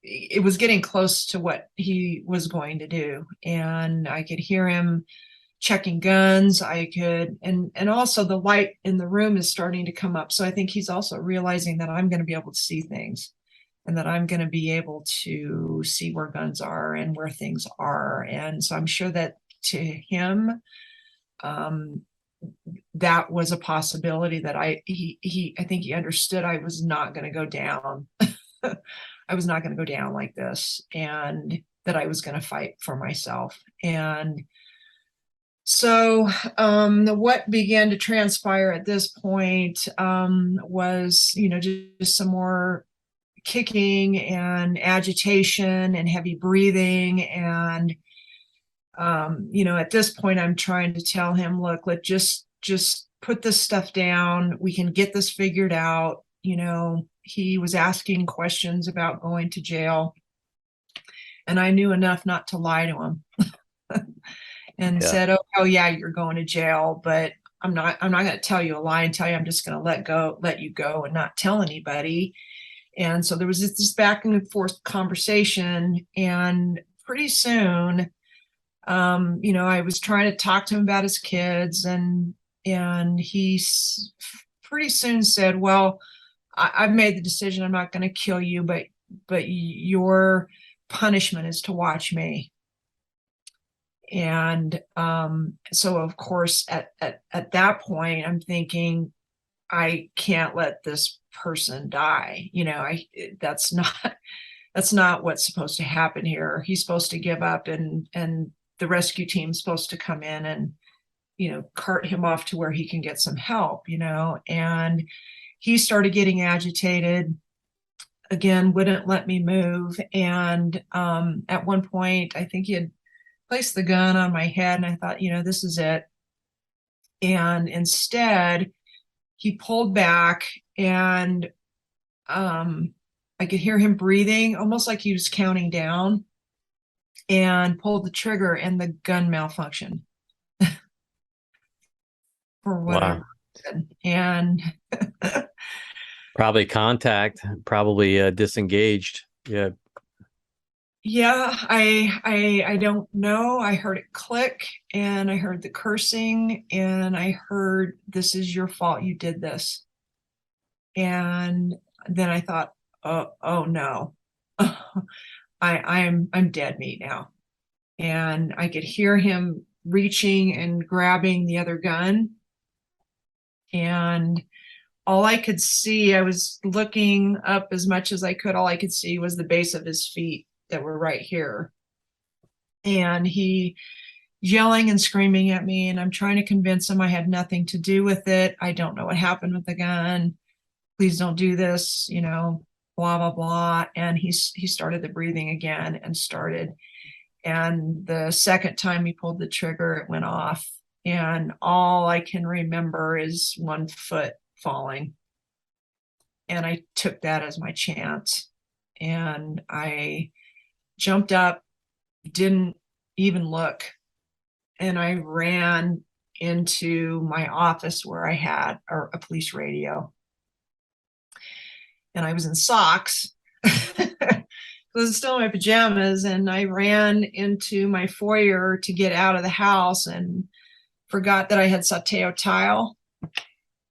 it was getting close to what he was going to do. And I could hear him checking guns. I could, and also the light in the room is starting to come up. So I think he's also realizing that I'm going to be able to see things, and that I'm going to be able to see where guns are and where things are. And so I'm sure that to him, that was a possibility, that I think he understood I was not going to go down. I was not going to go down like this, and that I was going to fight for myself. And so what began to transpire at this point was, just some more kicking and agitation and heavy breathing. And at this point, I'm trying to tell him, look, let's just put this stuff down. We can get this figured out. He was asking questions about going to jail, and I knew enough not to lie to him. And said, oh yeah, you're going to jail, but I'm not going to tell you a lie and tell you I'm just going to let you go and not tell anybody. And so there was this back and forth conversation, and pretty soon, I was trying to talk to him about his kids, and he pretty soon said, well, I've made the decision. I'm not going to kill you, but your punishment is to watch me. And so, of course, at that point, I'm thinking, I can't let this person die. That's not what's supposed to happen here. He's supposed to give up, and the rescue team's supposed to come in and, cart him off to where he can get some help, and he started getting agitated again, wouldn't let me move. And at one point, I think he had placed the gun on my head, and I thought, this is it. And instead, he pulled back, and I could hear him breathing, almost like he was counting down, and pulled the trigger, and the gun malfunctioned for whatever reason. And probably contact, probably disengaged. Yeah. Yeah, I don't know. I heard it click, and I heard the cursing, and I heard, this is your fault, you did this. And then I thought, oh no, I'm dead meat now. And I could hear him reaching and grabbing the other gun. And all I could see, I was looking up as much as I could, all I could see was the base of his feet that were right here. And he yelling and screaming at me, and I'm trying to convince him I had nothing to do with it. I don't know what happened with the gun. Please don't do this, blah, blah, blah. And he started the breathing again and started. And the second time he pulled the trigger, it went off. And all I can remember is one foot falling. And I took that as my chance. And I jumped up, didn't even look. And I ran into my office where I had a police radio. And I was in socks. I was still in my pajamas, and I ran into my foyer to get out of the house, and forgot that I had Sateo tile.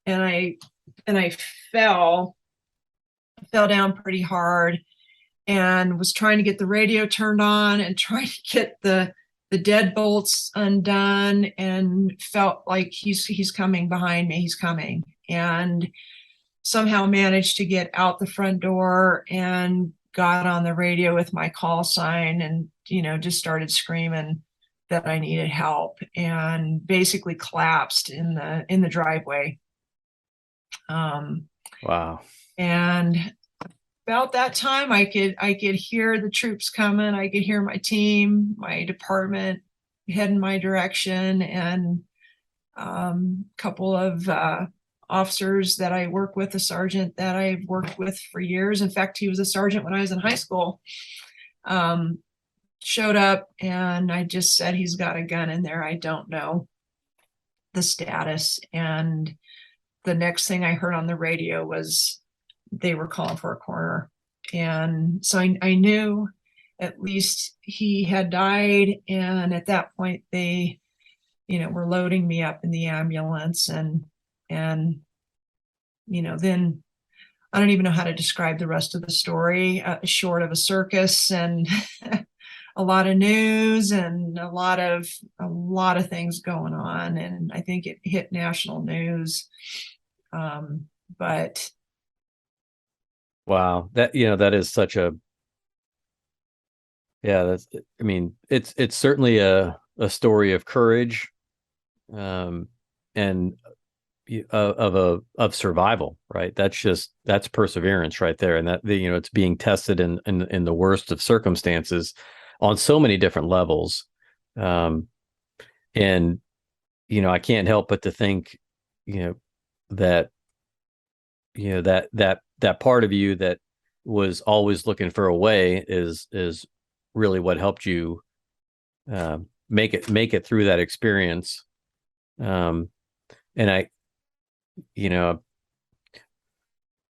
and I fell down pretty hard, and was trying to get the radio turned on and trying to get the deadbolts undone, and felt like he's coming behind me. He's coming, and somehow managed to get out the front door and got on the radio with my call sign, and just started screaming that I needed help, and basically collapsed in the driveway. Wow. And about that time, I could hear the troops coming. I could hear my team, my department heading my direction, and a couple of officers that I work with, a sergeant that I've worked with for years. In fact, he was a sergeant when I was in high school. Showed up, and I just said, he's got a gun in there. I don't know the status. And the next thing I heard on the radio was they were calling for a coroner. And so I knew at least he had died. And at that point, they, were loading me up in the ambulance, and then I don't even know how to describe the rest of the story, short of a circus and a lot of news and a lot of things going on. And I think it hit national news. But wow, that that is such a, that's, I mean, it's certainly a story of courage, and of survival, right? That's perseverance right there, and that it's being tested in the worst of circumstances on so many different levels. And I can't help but to think that that part of you that was always looking for a way is really what helped you make it through that experience. And I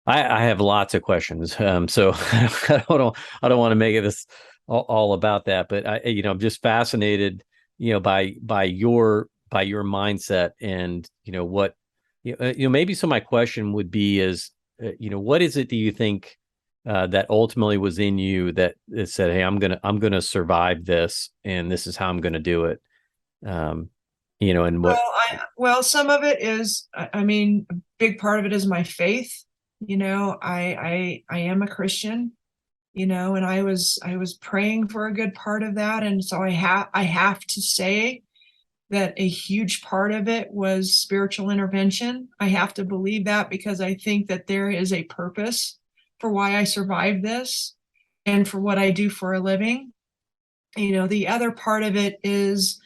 have lots of questions. So I don't want to make it this all about that, but I'm just fascinated, by your mindset, and what, maybe so my question would be is, what is it do you think that ultimately was in you that it said, hey, I'm gonna survive this, and this is how I'm gonna do it. And what? Well, some of it is, I mean, a big part of it is my faith. I am a Christian, and I was praying for a good part of that. And so I have to say that a huge part of it was spiritual intervention. I have to believe that, because I think that there is a purpose for why I survived this and for what I do for a living. The other part of it is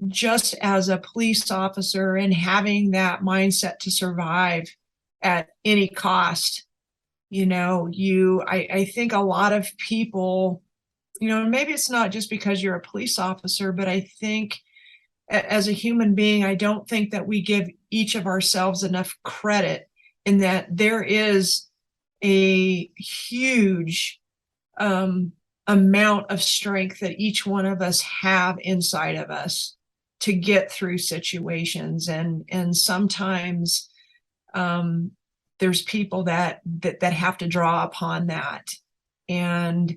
just as a police officer and having that mindset to survive at any cost. I think a lot of people, maybe it's not just because you're a police officer, but I think as a human being, I don't think that we give each of ourselves enough credit, in that there is a huge amount of strength that each one of us have inside of us to get through situations. And sometimes there's people that have to draw upon that. And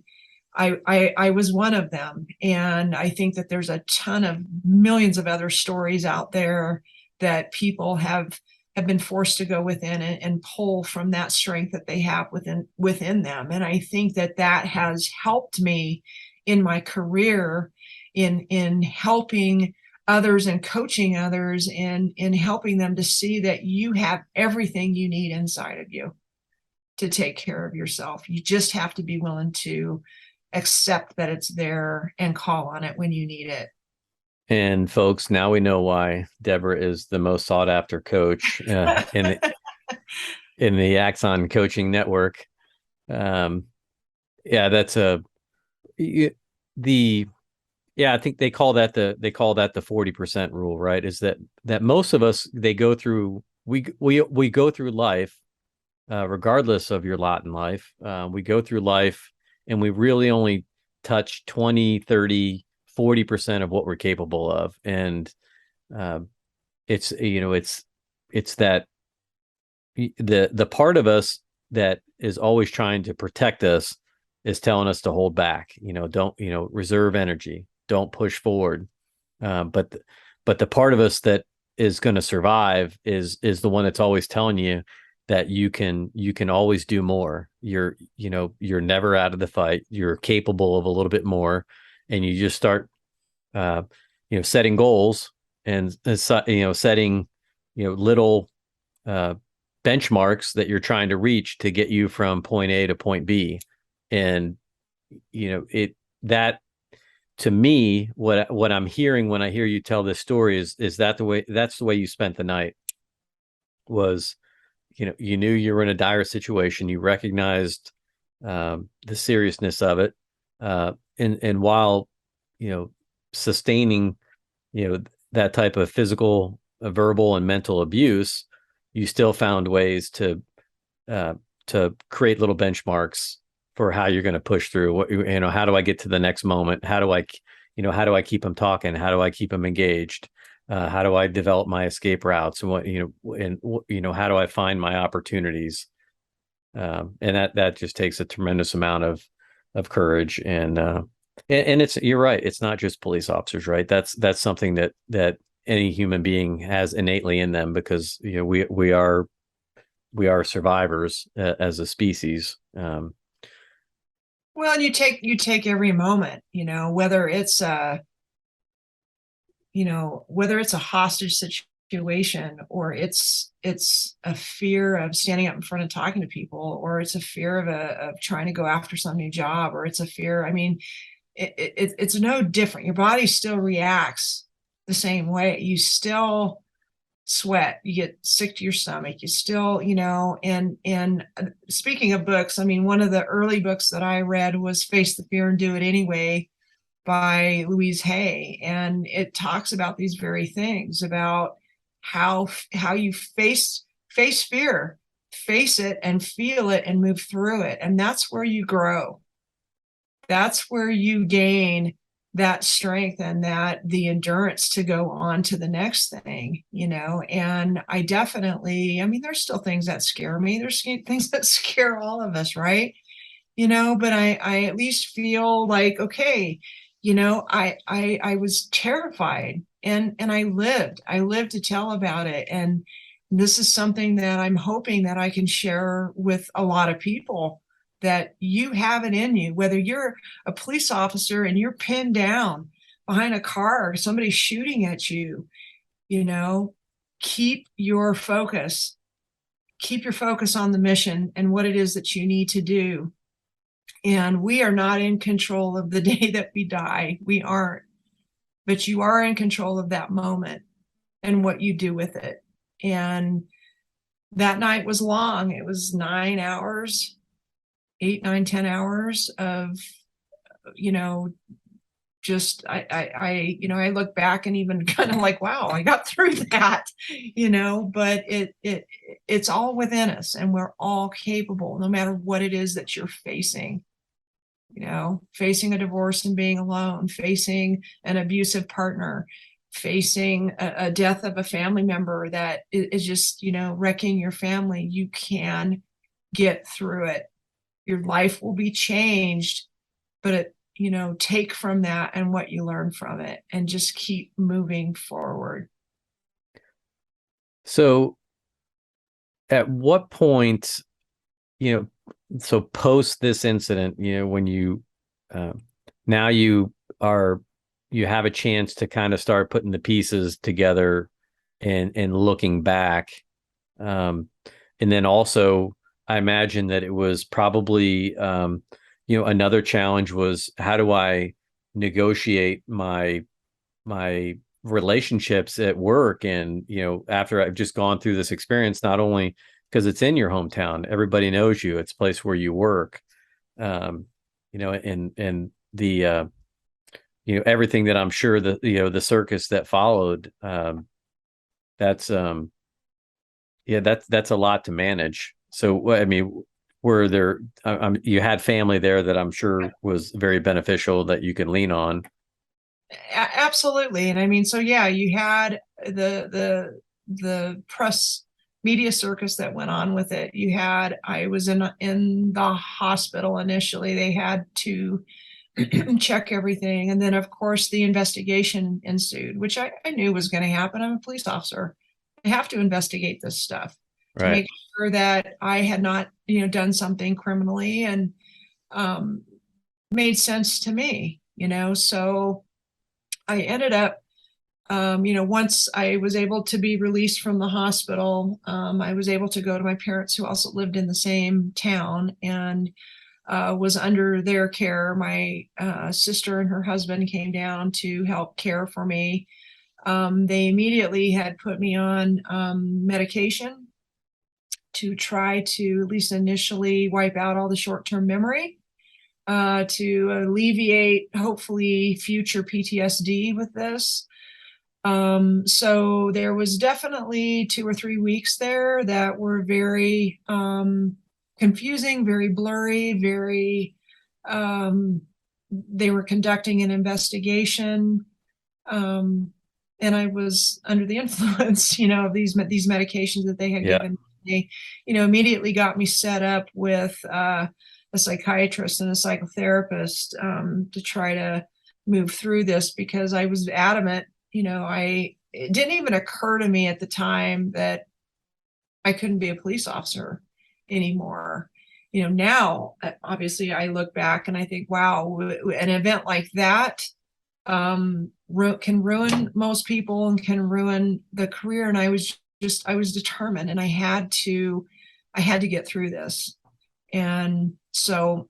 I was one of them. And I think that there's a ton of millions of other stories out there that people have been forced to go within and pull from that strength that they have within them. And I think that has helped me in my career in helping others and coaching others, and in helping them to see that you have everything you need inside of you to take care of yourself. You just have to be willing to accept that it's there and call on it when you need it. And folks, now we know why Debra is the most sought after coach in the Axon Coaching Network. That's I think they call that the 40% rule, right? Is that most of us, we go through life, regardless of your lot in life. We go through life, and we really only touch 20, 30, 40% of what we're capable of. And it's that the part of us that is always trying to protect us is telling us to hold back. Don't, reserve energy, don't push forward. But the part of us that is going to survive is the one that's always telling you that you can always do more. You're never out of the fight. You're capable of a little bit more, and you just start uh, setting goals and setting little uh, benchmarks that you're trying to reach to get you from point A to point B. And it that to me, what I'm hearing when I hear you tell this story is that's the way you spent the night. Was you knew you were in a dire situation, you recognized the seriousness of it, and while sustaining that type of physical, verbal, and mental abuse, you still found ways to create little benchmarks for how you're going to push through. How do I get to the next moment? How do I keep them talking? How do I keep them engaged? How do I develop my escape routes? And how do I find my opportunities? And that just takes a tremendous amount of courage. And you're right. It's not just police officers, right? That's something that any human being has innately in them, because we are survivors as a species. Well, and you take every moment, whether it's whether it's a hostage situation, or it's a fear of standing up in front and talking to people, or it's a fear of trying to go after some new job, or it's a fear. I mean, it's no different. Your body still reacts the same way. You still sweat, you get sick to your stomach, you still, and speaking of books, I mean, one of the early books that I read was Face the Fear and Do It Anyway by Louise Hay. And it talks about these very things, about how you face fear, face it and feel it and move through it. And that's where you grow. That's where you gain that strength and the endurance to go on to the next thing, and I mean, there's still things that scare me. There's things that scare all of us, right? But I at least feel like, okay, I was terrified, and I lived to tell about it. And this is something that I'm hoping that I can share with a lot of people, that you have it in you, whether you're a police officer and you're pinned down behind a car or somebody's shooting at you, keep your focus on the mission and what it is that you need to do. And we are not in control of the day that we die. We aren't, but you are in control of that moment and what you do with it. And that night was long. It was 9 hours, 8, 9, 10 hours of, just I look back and even kind of like, wow, I got through that, but it's all within us, and we're all capable, no matter what it is that you're facing. Facing a divorce and being alone, facing an abusive partner, facing a death of a family member that is just, wrecking your family. You can get through it. Your life will be changed, but take from that and what you learn from it, and just keep moving forward. So at what point, so post this incident, when you now you have a chance to kind of start putting the pieces together and looking back, and then also I imagine that it was probably another challenge was, how do I negotiate my relationships at work? And after I've just gone through this experience, not only because it's in your hometown, everybody knows you, it's a place where you work, and the everything that I'm sure the circus that followed, that's a lot to manage. So I mean, were there you had family there that I'm sure was very beneficial that you can lean on? Absolutely. And I mean, so yeah, you had the press media circus that went on with it. I was in the hospital initially. They had to check everything. And then, of course, the investigation ensued, which I knew was going to happen. I'm a police officer. I have to investigate this stuff to Right. make sure that I had not, done something criminally, and made sense to me, So I ended up, once I was able to be released from the hospital, I was able to go to my parents, who also lived in the same town, and was under their care. My sister and her husband came down to help care for me. They immediately had put me on medication to try to, at least initially, wipe out all the short-term memory, to alleviate, hopefully, future PTSD with this. So there was definitely 2 or 3 weeks there that were very confusing, very blurry, they were conducting an investigation. And I was under the influence, of these medications that they had given. They, immediately got me set up with a psychiatrist and a psychotherapist to try to move through this, because I was adamant. It didn't even occur to me at the time that I couldn't be a police officer anymore. Now, obviously, I look back and I think, wow, an event like that can ruin most people and can ruin the career. And I was determined, and I had to get through this. And so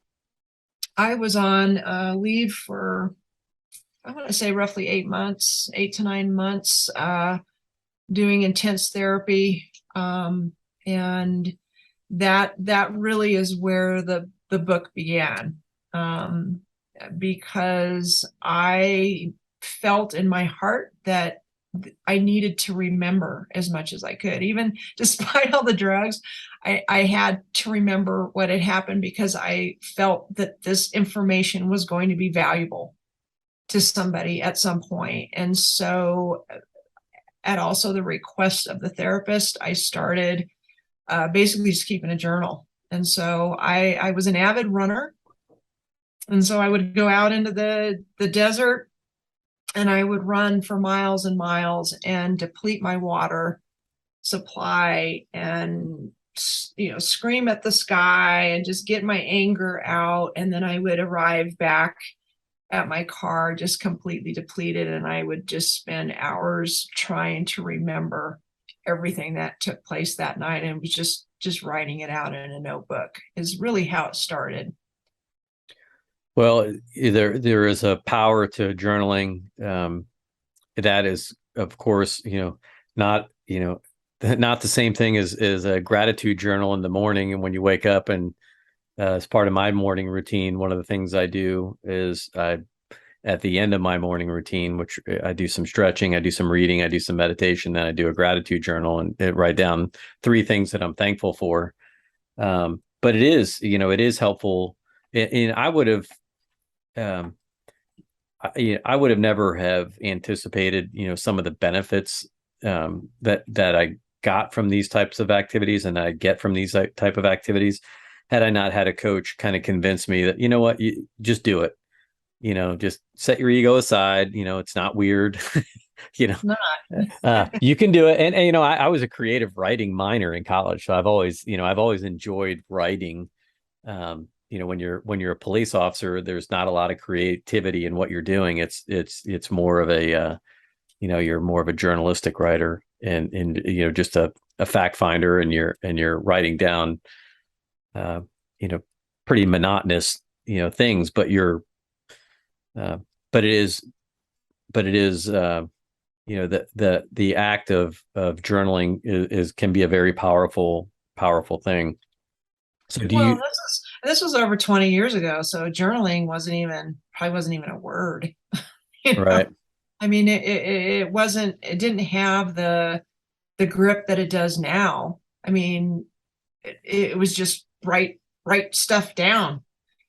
I was on leave for, I want to say, roughly 8 to 9 months, doing intense therapy. And that really is where the book began. Because I felt in my heart that I needed to remember as much as I could. Even despite all the drugs, I had to remember what had happened, because I felt that this information was going to be valuable to somebody at some point. And so, at also the request of the therapist, I started basically just keeping a journal. And so I was an avid runner. And so I would go out into the desert, and I would run for miles and miles and deplete my water supply, and scream at the sky and just get my anger out. And then I would arrive back at my car just completely depleted, and I would just spend hours trying to remember everything that took place that night, and was just writing it out in a notebook is really how it started. Well, there is a power to journaling. That is, of course, not the same thing as a gratitude journal in the morning and when you wake up. And as part of my morning routine, one of the things I do is at the end of my morning routine, which I do some stretching, I do some reading, I do some meditation, then I do a gratitude journal and write down 3 things that I'm thankful for. But it is helpful. And I would have, I would have never have anticipated, some of the benefits that I got from these types of activities, and I get from these type of activities, had I not had a coach kind of convince me that, what, you just do it, just set your ego aside, it's not weird, you can do it. And I was a creative writing minor in college. So I've always enjoyed writing. When you're a police officer, there's not a lot of creativity in what you're doing. It's more of a, you're more of a journalistic writer, and just a fact finder, and you're writing down, pretty monotonous, things, but it is, the act of journaling can be a very powerful thing. So this was over 20 years ago. So journaling probably wasn't even a word. Right. I mean, it didn't have the grip that it does now. I mean, it was just write stuff down.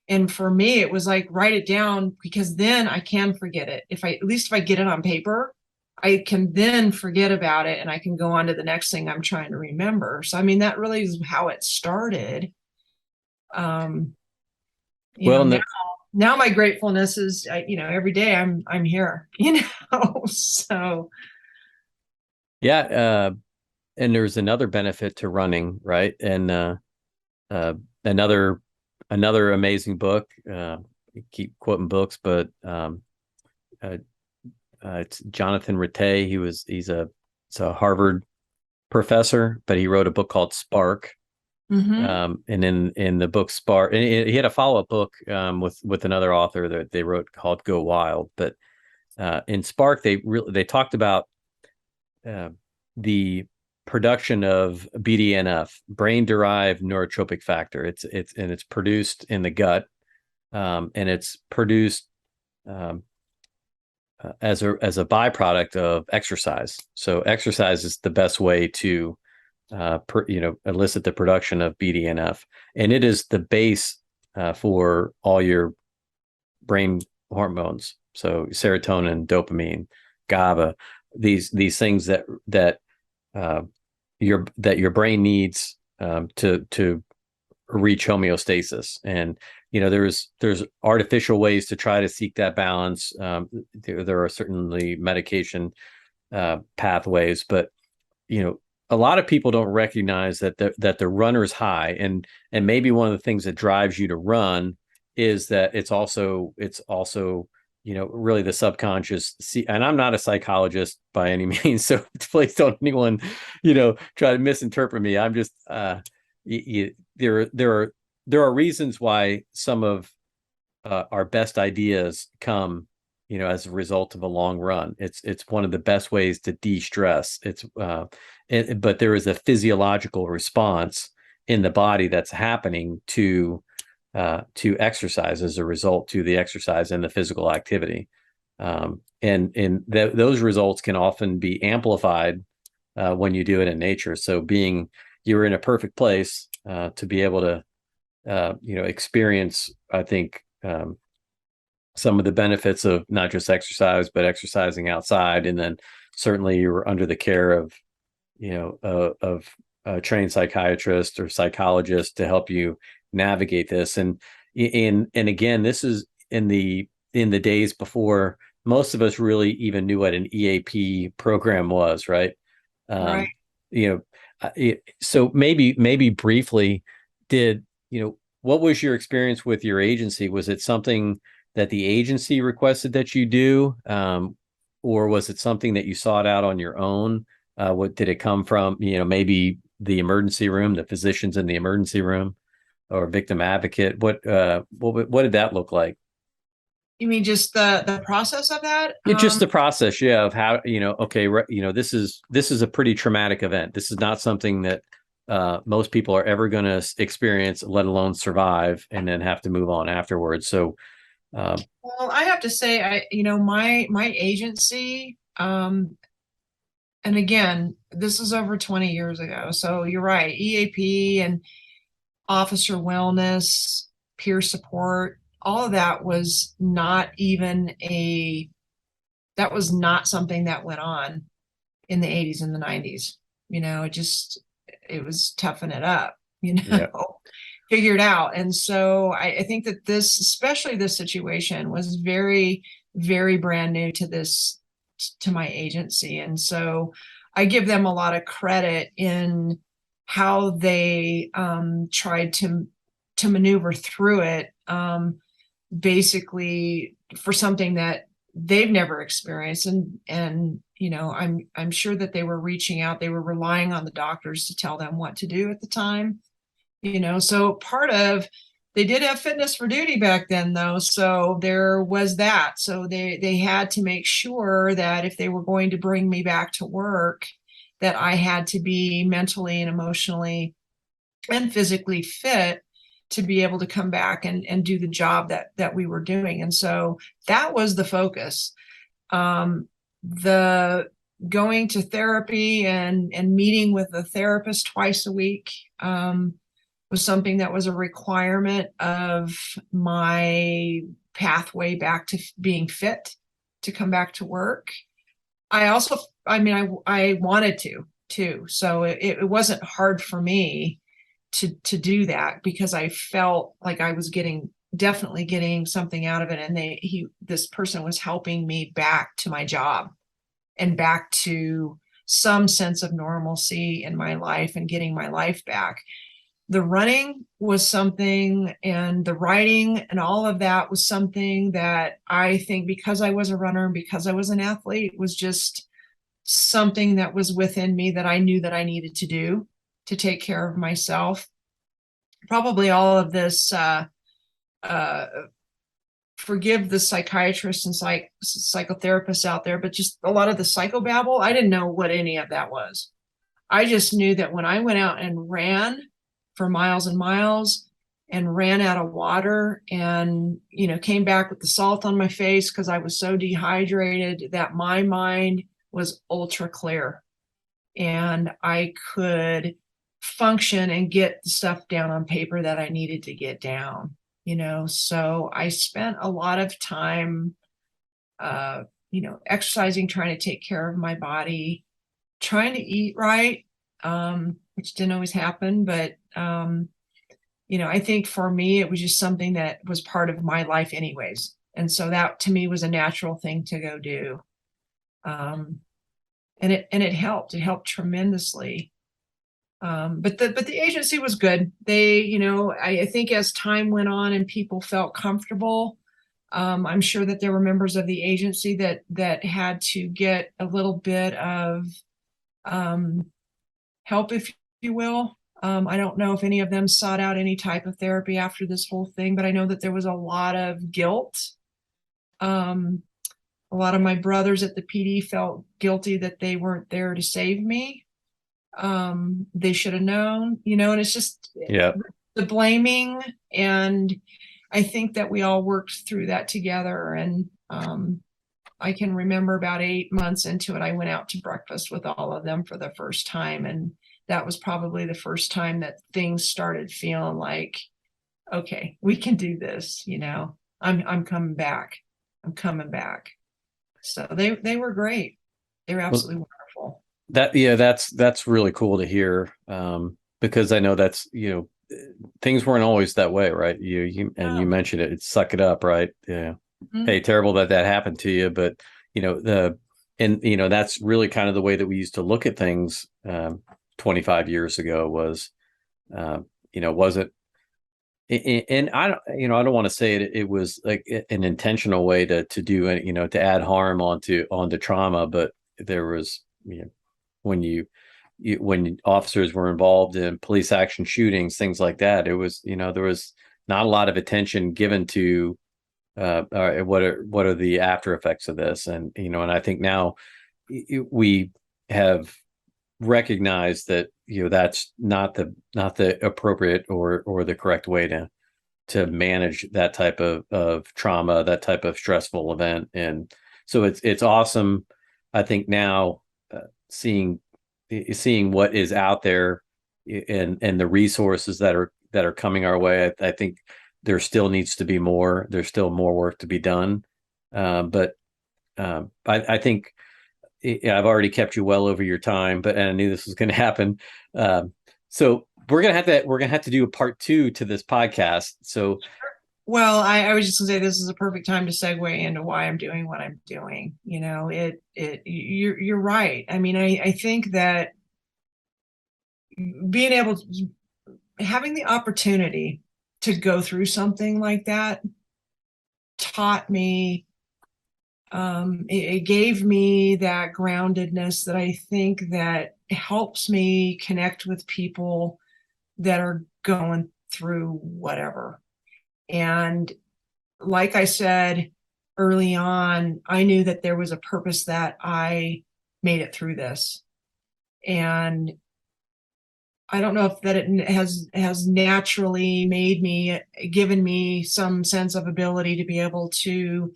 And for me, it was like, write it down, because then I can forget it. At least if I get it on paper, I can then forget about it and I can go on to the next thing I'm trying to remember. So, I mean, that really is how it started. Um, Well, now my gratefulness is, every day I'm here, so. yeah. And there's another benefit to running, right? And uh, another amazing book. Keep quoting books, but uh, it's Jonathan Rattay. He's a Harvard professor, but he wrote a book called Spark. And in the book Spark, and he had a follow-up book with another author that they wrote called Go Wild. But in Spark, they talked about uh, the production of BDNF, brain-derived neurotropic factor. It's produced in the gut, and it's produced um, as a byproduct of exercise. So exercise is the best way to elicit the production of BDNF, and it is the base for all your brain hormones. So serotonin, dopamine, GABA, these things that your brain needs to reach homeostasis. And there's artificial ways to try to seek that balance. There are certainly medication pathways, but a lot of people don't recognize that the runner's high, and maybe one of the things that drives you to run is that it's also really the subconscious. See, and I'm not a psychologist by any means, so please don't anyone try to misinterpret me. I'm just there are reasons why some of our best ideas come as a result of a long run. It's one of the best ways to de-stress. But there is a physiological response in the body that's happening to exercise as a result to the exercise and the physical activity. Those results can often be amplified when you do it in nature. So you're in a perfect place to be able to experience, I think, some of the benefits of not just exercise, but exercising outside. And then certainly you were under the care of a trained psychiatrist or psychologist to help you navigate this. And again, this is in the days before most of us really even knew what an EAP program was, right? Right. So maybe briefly, what was your experience with your agency? Was it something that the agency requested that you do, or was it something that you sought out on your own? What did it come from? Maybe the emergency room, the physicians in the emergency room, or victim advocate. What did that look like? You mean just the process of that? Yeah, just the process, yeah, of how okay, this is a pretty traumatic event. This is not something that most people are ever going to experience, let alone survive, and then have to move on afterwards. So, well, I have to say, my agency, and again, this is over 20 years ago. So you're right, EAP and officer wellness, peer support, all of that was not that was not something that went on in the 80s and the 90s. It was toughen it up, yeah. figure it out. And so I think that especially this situation was very, very brand new to my agency. And so I give them a lot of credit in how they tried to maneuver through it, basically for something that they've never experienced. And I'm sure that they were reaching out, they were relying on the doctors to tell them what to do at the time. So they did have fitness for duty back then, though. So there was that. So they had to make sure that if they were going to bring me back to work, that I had to be mentally and emotionally and physically fit to be able to come back and do the job that we were doing. And so that was the focus. The going to therapy and meeting with a therapist twice a week, was something that was a requirement of my pathway back to being fit to come back to work. I also, I mean, I wanted to too. So it wasn't hard for me to do that because I felt like I was definitely getting something out of it. And this person was helping me back to my job and back to some sense of normalcy in my life and getting my life back. The running was something, and the writing and all of that was something that I think, because I was a runner and because I was an athlete, was just something that was within me that I knew that I needed to do to take care of myself. Probably all of this, forgive the psychiatrists and psychotherapists out there, but just a lot of the psychobabble, I didn't know what any of that was. I just knew that when I went out and ran for miles and miles and ran out of water and, came back with the salt on my face because I was so dehydrated, that my mind was ultra clear and I could function and get the stuff down on paper that I needed to get down. So I spent a lot of time, exercising, trying to take care of my body, trying to eat right, which didn't always happen. But, I think for me, it was just something that was part of my life anyways. And so that to me was a natural thing to go do. And it helped. It helped tremendously. But the agency was good. They, I think as time went on and people felt comfortable, I'm sure that there were members of the agency that had to get a little bit of help, if you will. I don't know if any of them sought out any type of therapy after this whole thing, but I know that there was a lot of guilt. A lot of my brothers at the PD felt guilty that they weren't there to save me. They should have known, and it's just the blaming. And I think that we all worked through that together. And I can remember about 8 months into it, I went out to breakfast with all of them for the first time. And that was probably the first time that things started feeling like, okay, we can do this. I'm coming back. I'm coming back. So they were great. They were absolutely wonderful. That's really cool to hear, because I know that's, things weren't always that way, right? You mentioned it. It's suck it up, right? Yeah. Mm-hmm. Hey, terrible that happened to you, but that's really kind of the way that we used to look at things 25 years ago was, wasn't. And I don't want to say it was like an intentional way to do it, to add harm onto trauma, but there was, when when officers were involved in police action shootings, things like that, it was, there was not a lot of attention given to what are the after effects of this. And, and I think now we have recognized that, that's not the appropriate or the correct way to manage that type of trauma, that type of stressful event. And so it's awesome, I think, now seeing what is out there and the resources that are coming our way. I think there still needs to be more. There's still more work to be done. But I think I've already kept you well over your time, and I knew this was going to happen. So we're gonna have to do a part 2 to this podcast. So, well, I was just gonna say this is a perfect time to segue into why I'm doing what I'm doing. You're right. I mean, I think that being able to having the opportunity to go through something like that taught me. It gave me that groundedness that I think that helps me connect with people that are going through whatever. And like I said early on, I knew that there was a purpose that I made it through this. And I don't know if that it has naturally given me some sense of ability to be able to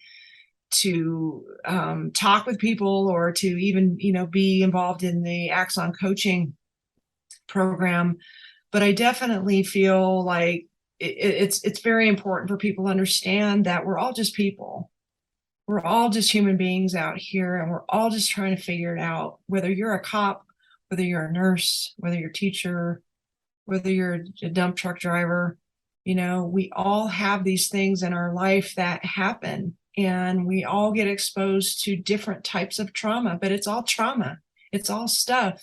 talk with people or to even, be involved in the Axon coaching program. But I definitely feel like it's very important for people to understand that we're all just people. we're all just human beings out here, and we're all just trying to figure it out, whether you're a cop, whether you're a nurse, whether you're a teacher, whether you're a dump truck driver. We all have these things in our life that happen, and we all get exposed to different types of trauma, but it's all trauma. It's all stuff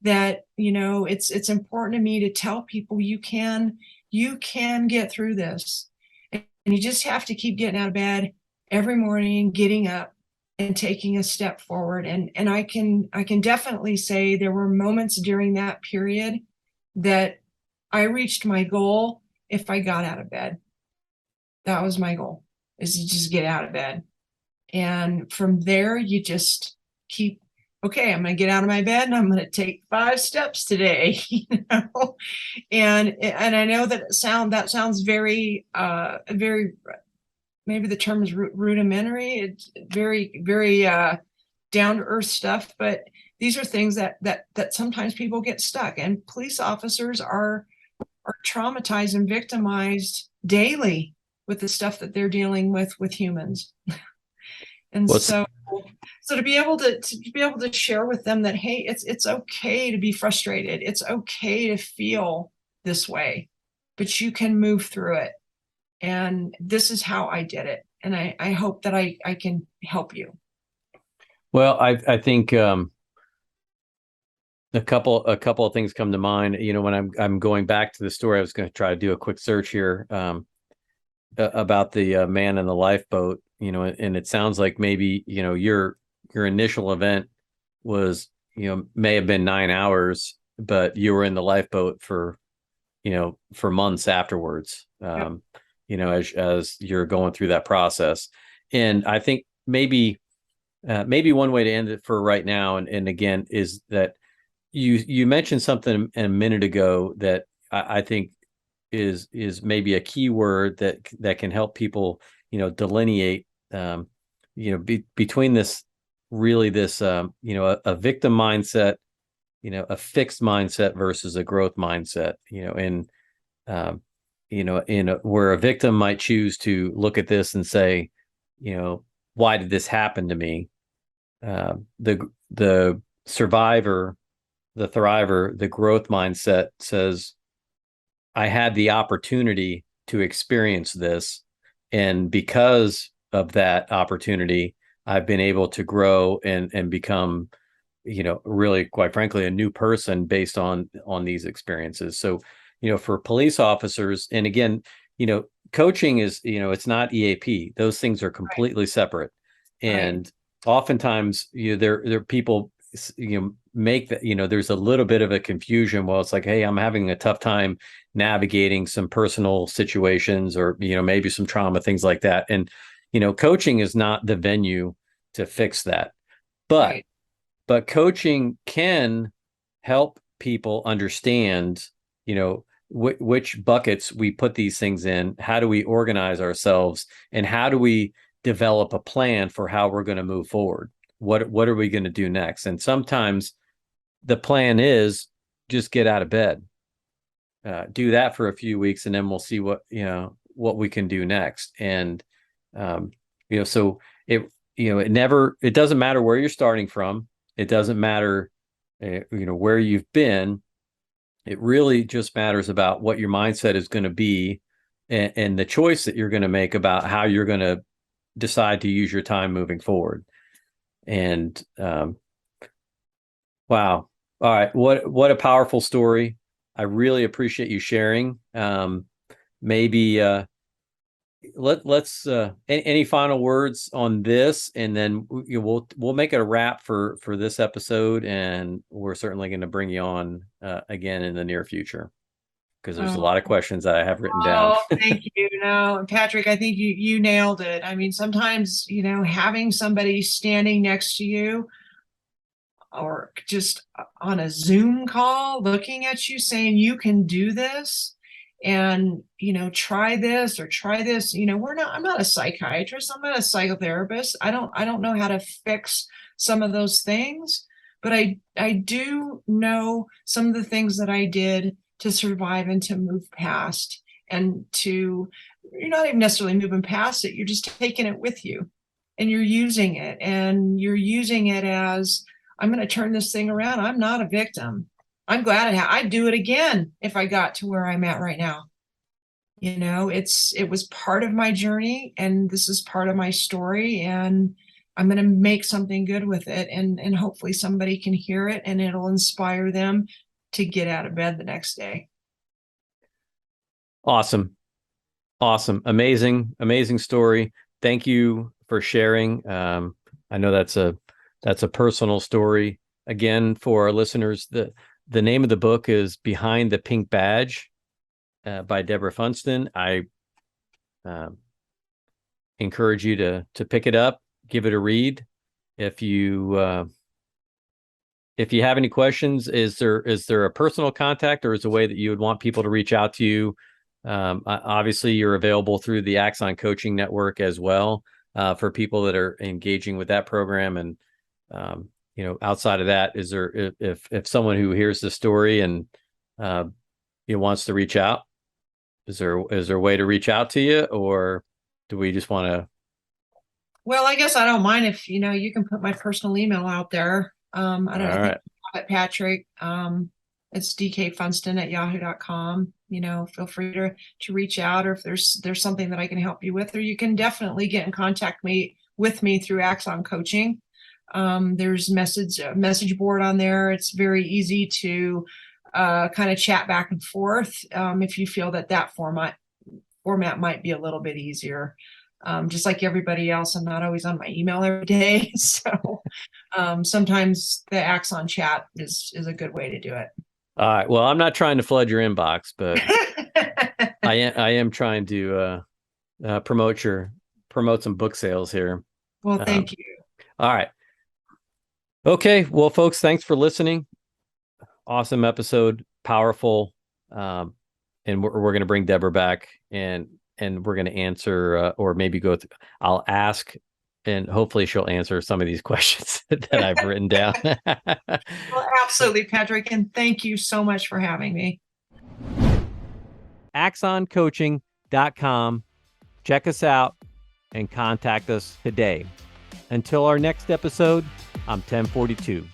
that, it's important to me to tell people you can get through this. And you just have to keep getting out of bed every morning, getting up and taking a step forward. And I can definitely say there were moments during that period that I reached my goal if I got out of bed. That was my goal, is to just get out of bed. And from there, you just keep, okay, I'm going to get out of my bed and I'm going to take 5 steps today, And I know that sounds very, very, maybe the term is rudimentary. It's very, very down to earth stuff, but these are things that sometimes people get stuck, and police officers are traumatized and victimized daily with the stuff that they're dealing with humans. And so to be able to share with them that, hey, it's okay to be frustrated. It's okay to feel this way, but you can move through it. And this is how I did it. And I hope that I can help you. Well, I think a couple of things come to mind. When I'm going back to the story, I was going to try to do a quick search here about the man in the lifeboat. And it sounds like maybe your initial event was may have been 9 hours, but you were in the lifeboat for months afterwards. Yep. As you're going through that process. And I think maybe one way to end it for right now, and again, is that you mentioned something a minute ago that I think is maybe a key word that can help people delineate between this a victim mindset, a fixed mindset versus a growth mindset, where a victim might choose to look at this and say, why did this happen to me? The survivor, the thriver, the growth mindset says, I had the opportunity to experience this, and because of that opportunity, I've been able to grow and become, really, quite frankly, a new person based on these experiences. So, for police officers, and again, coaching is, it's not EAP. Those things are completely separate. And oftentimes, there are people, make that, there's a little bit of a confusion. Well, it's like, hey, I'm having a tough time navigating some personal situations, or, maybe some trauma, things like that. And, coaching is not the venue to fix that. But coaching can help people understand, which buckets we put these things in, how do we organize ourselves, and how do we develop a plan for how we're going to move forward? What are we going to do next? And sometimes the plan is just get out of bed, do that for a few weeks, and then we'll see what we can do next. And so it doesn't matter where you're starting from. It doesn't matter where you've been. It really just matters about what your mindset is going to be, and the choice that you're going to make about how you're going to decide to use your time moving forward. And wow. All right. What a powerful story. I really appreciate you sharing. Maybe let's any final words on this, and then we'll make it a wrap for this episode, and we're certainly going to bring you on again in the near future, because there's a lot of questions that I have written down. Thank you. No, Patrick, I think you nailed it. I mean, sometimes, having somebody standing next to you, or just on a Zoom call, looking at you, saying you can do this, and try this or try this. I'm not a psychiatrist. I'm not a psychotherapist. I don't know how to fix some of those things, but I do know some of the things that I did to survive and to move past, and you're not even necessarily moving past it. You're just taking it with you. and you're using it, and you're using it as, I'm going to turn this thing around. I'm not a victim. I'm glad I'd do it again if I got to where I'm at right now. It was part of my journey, and this is part of my story, and I'm going to make something good with it, and hopefully somebody can hear it and it'll inspire them to get out of bed the next day. Awesome. Amazing story. Thank you for sharing. I know that's a personal story. Again, for our listeners, the name of the book is Behind the Pink Badge by Debra Funston. I encourage you to pick it up, give it a read. If you have any questions, is there a personal contact, or is there a way that you would want people to reach out to you? Obviously, you're available through the Axon Coaching Network as well for people that are engaging with that program. And outside of that, is there, if someone who hears the story and wants to reach out, is there a way to reach out to you, or do we just want to? Well, I guess I don't mind if you can put my personal email out there. I don't know. I think you have it, Patrick. It's dkfunston@yahoo.com. Feel free to reach out, or if there's something that I can help you with, or you can definitely get in contact with me through Axon Coaching. There's message board on there. It's very easy to kind of chat back and forth if you feel that format might be a little bit easier. Just like everybody else, I'm not always on my email every day, so sometimes the Axon chat is a good way to do it. All right. Well, I'm not trying to flood your inbox, but I am trying to promote some book sales here. Well, thank you. All right. Okay. Well, folks, thanks for listening. Awesome episode, powerful, and we're going to bring Debra back, and we're going to answer or maybe I'll ask, and hopefully she'll answer some of these questions that I've written down. Well, absolutely, Patrick. And thank you so much for having me. AxonCoaching.com. Check us out and contact us today. Until our next episode, I'm 1042.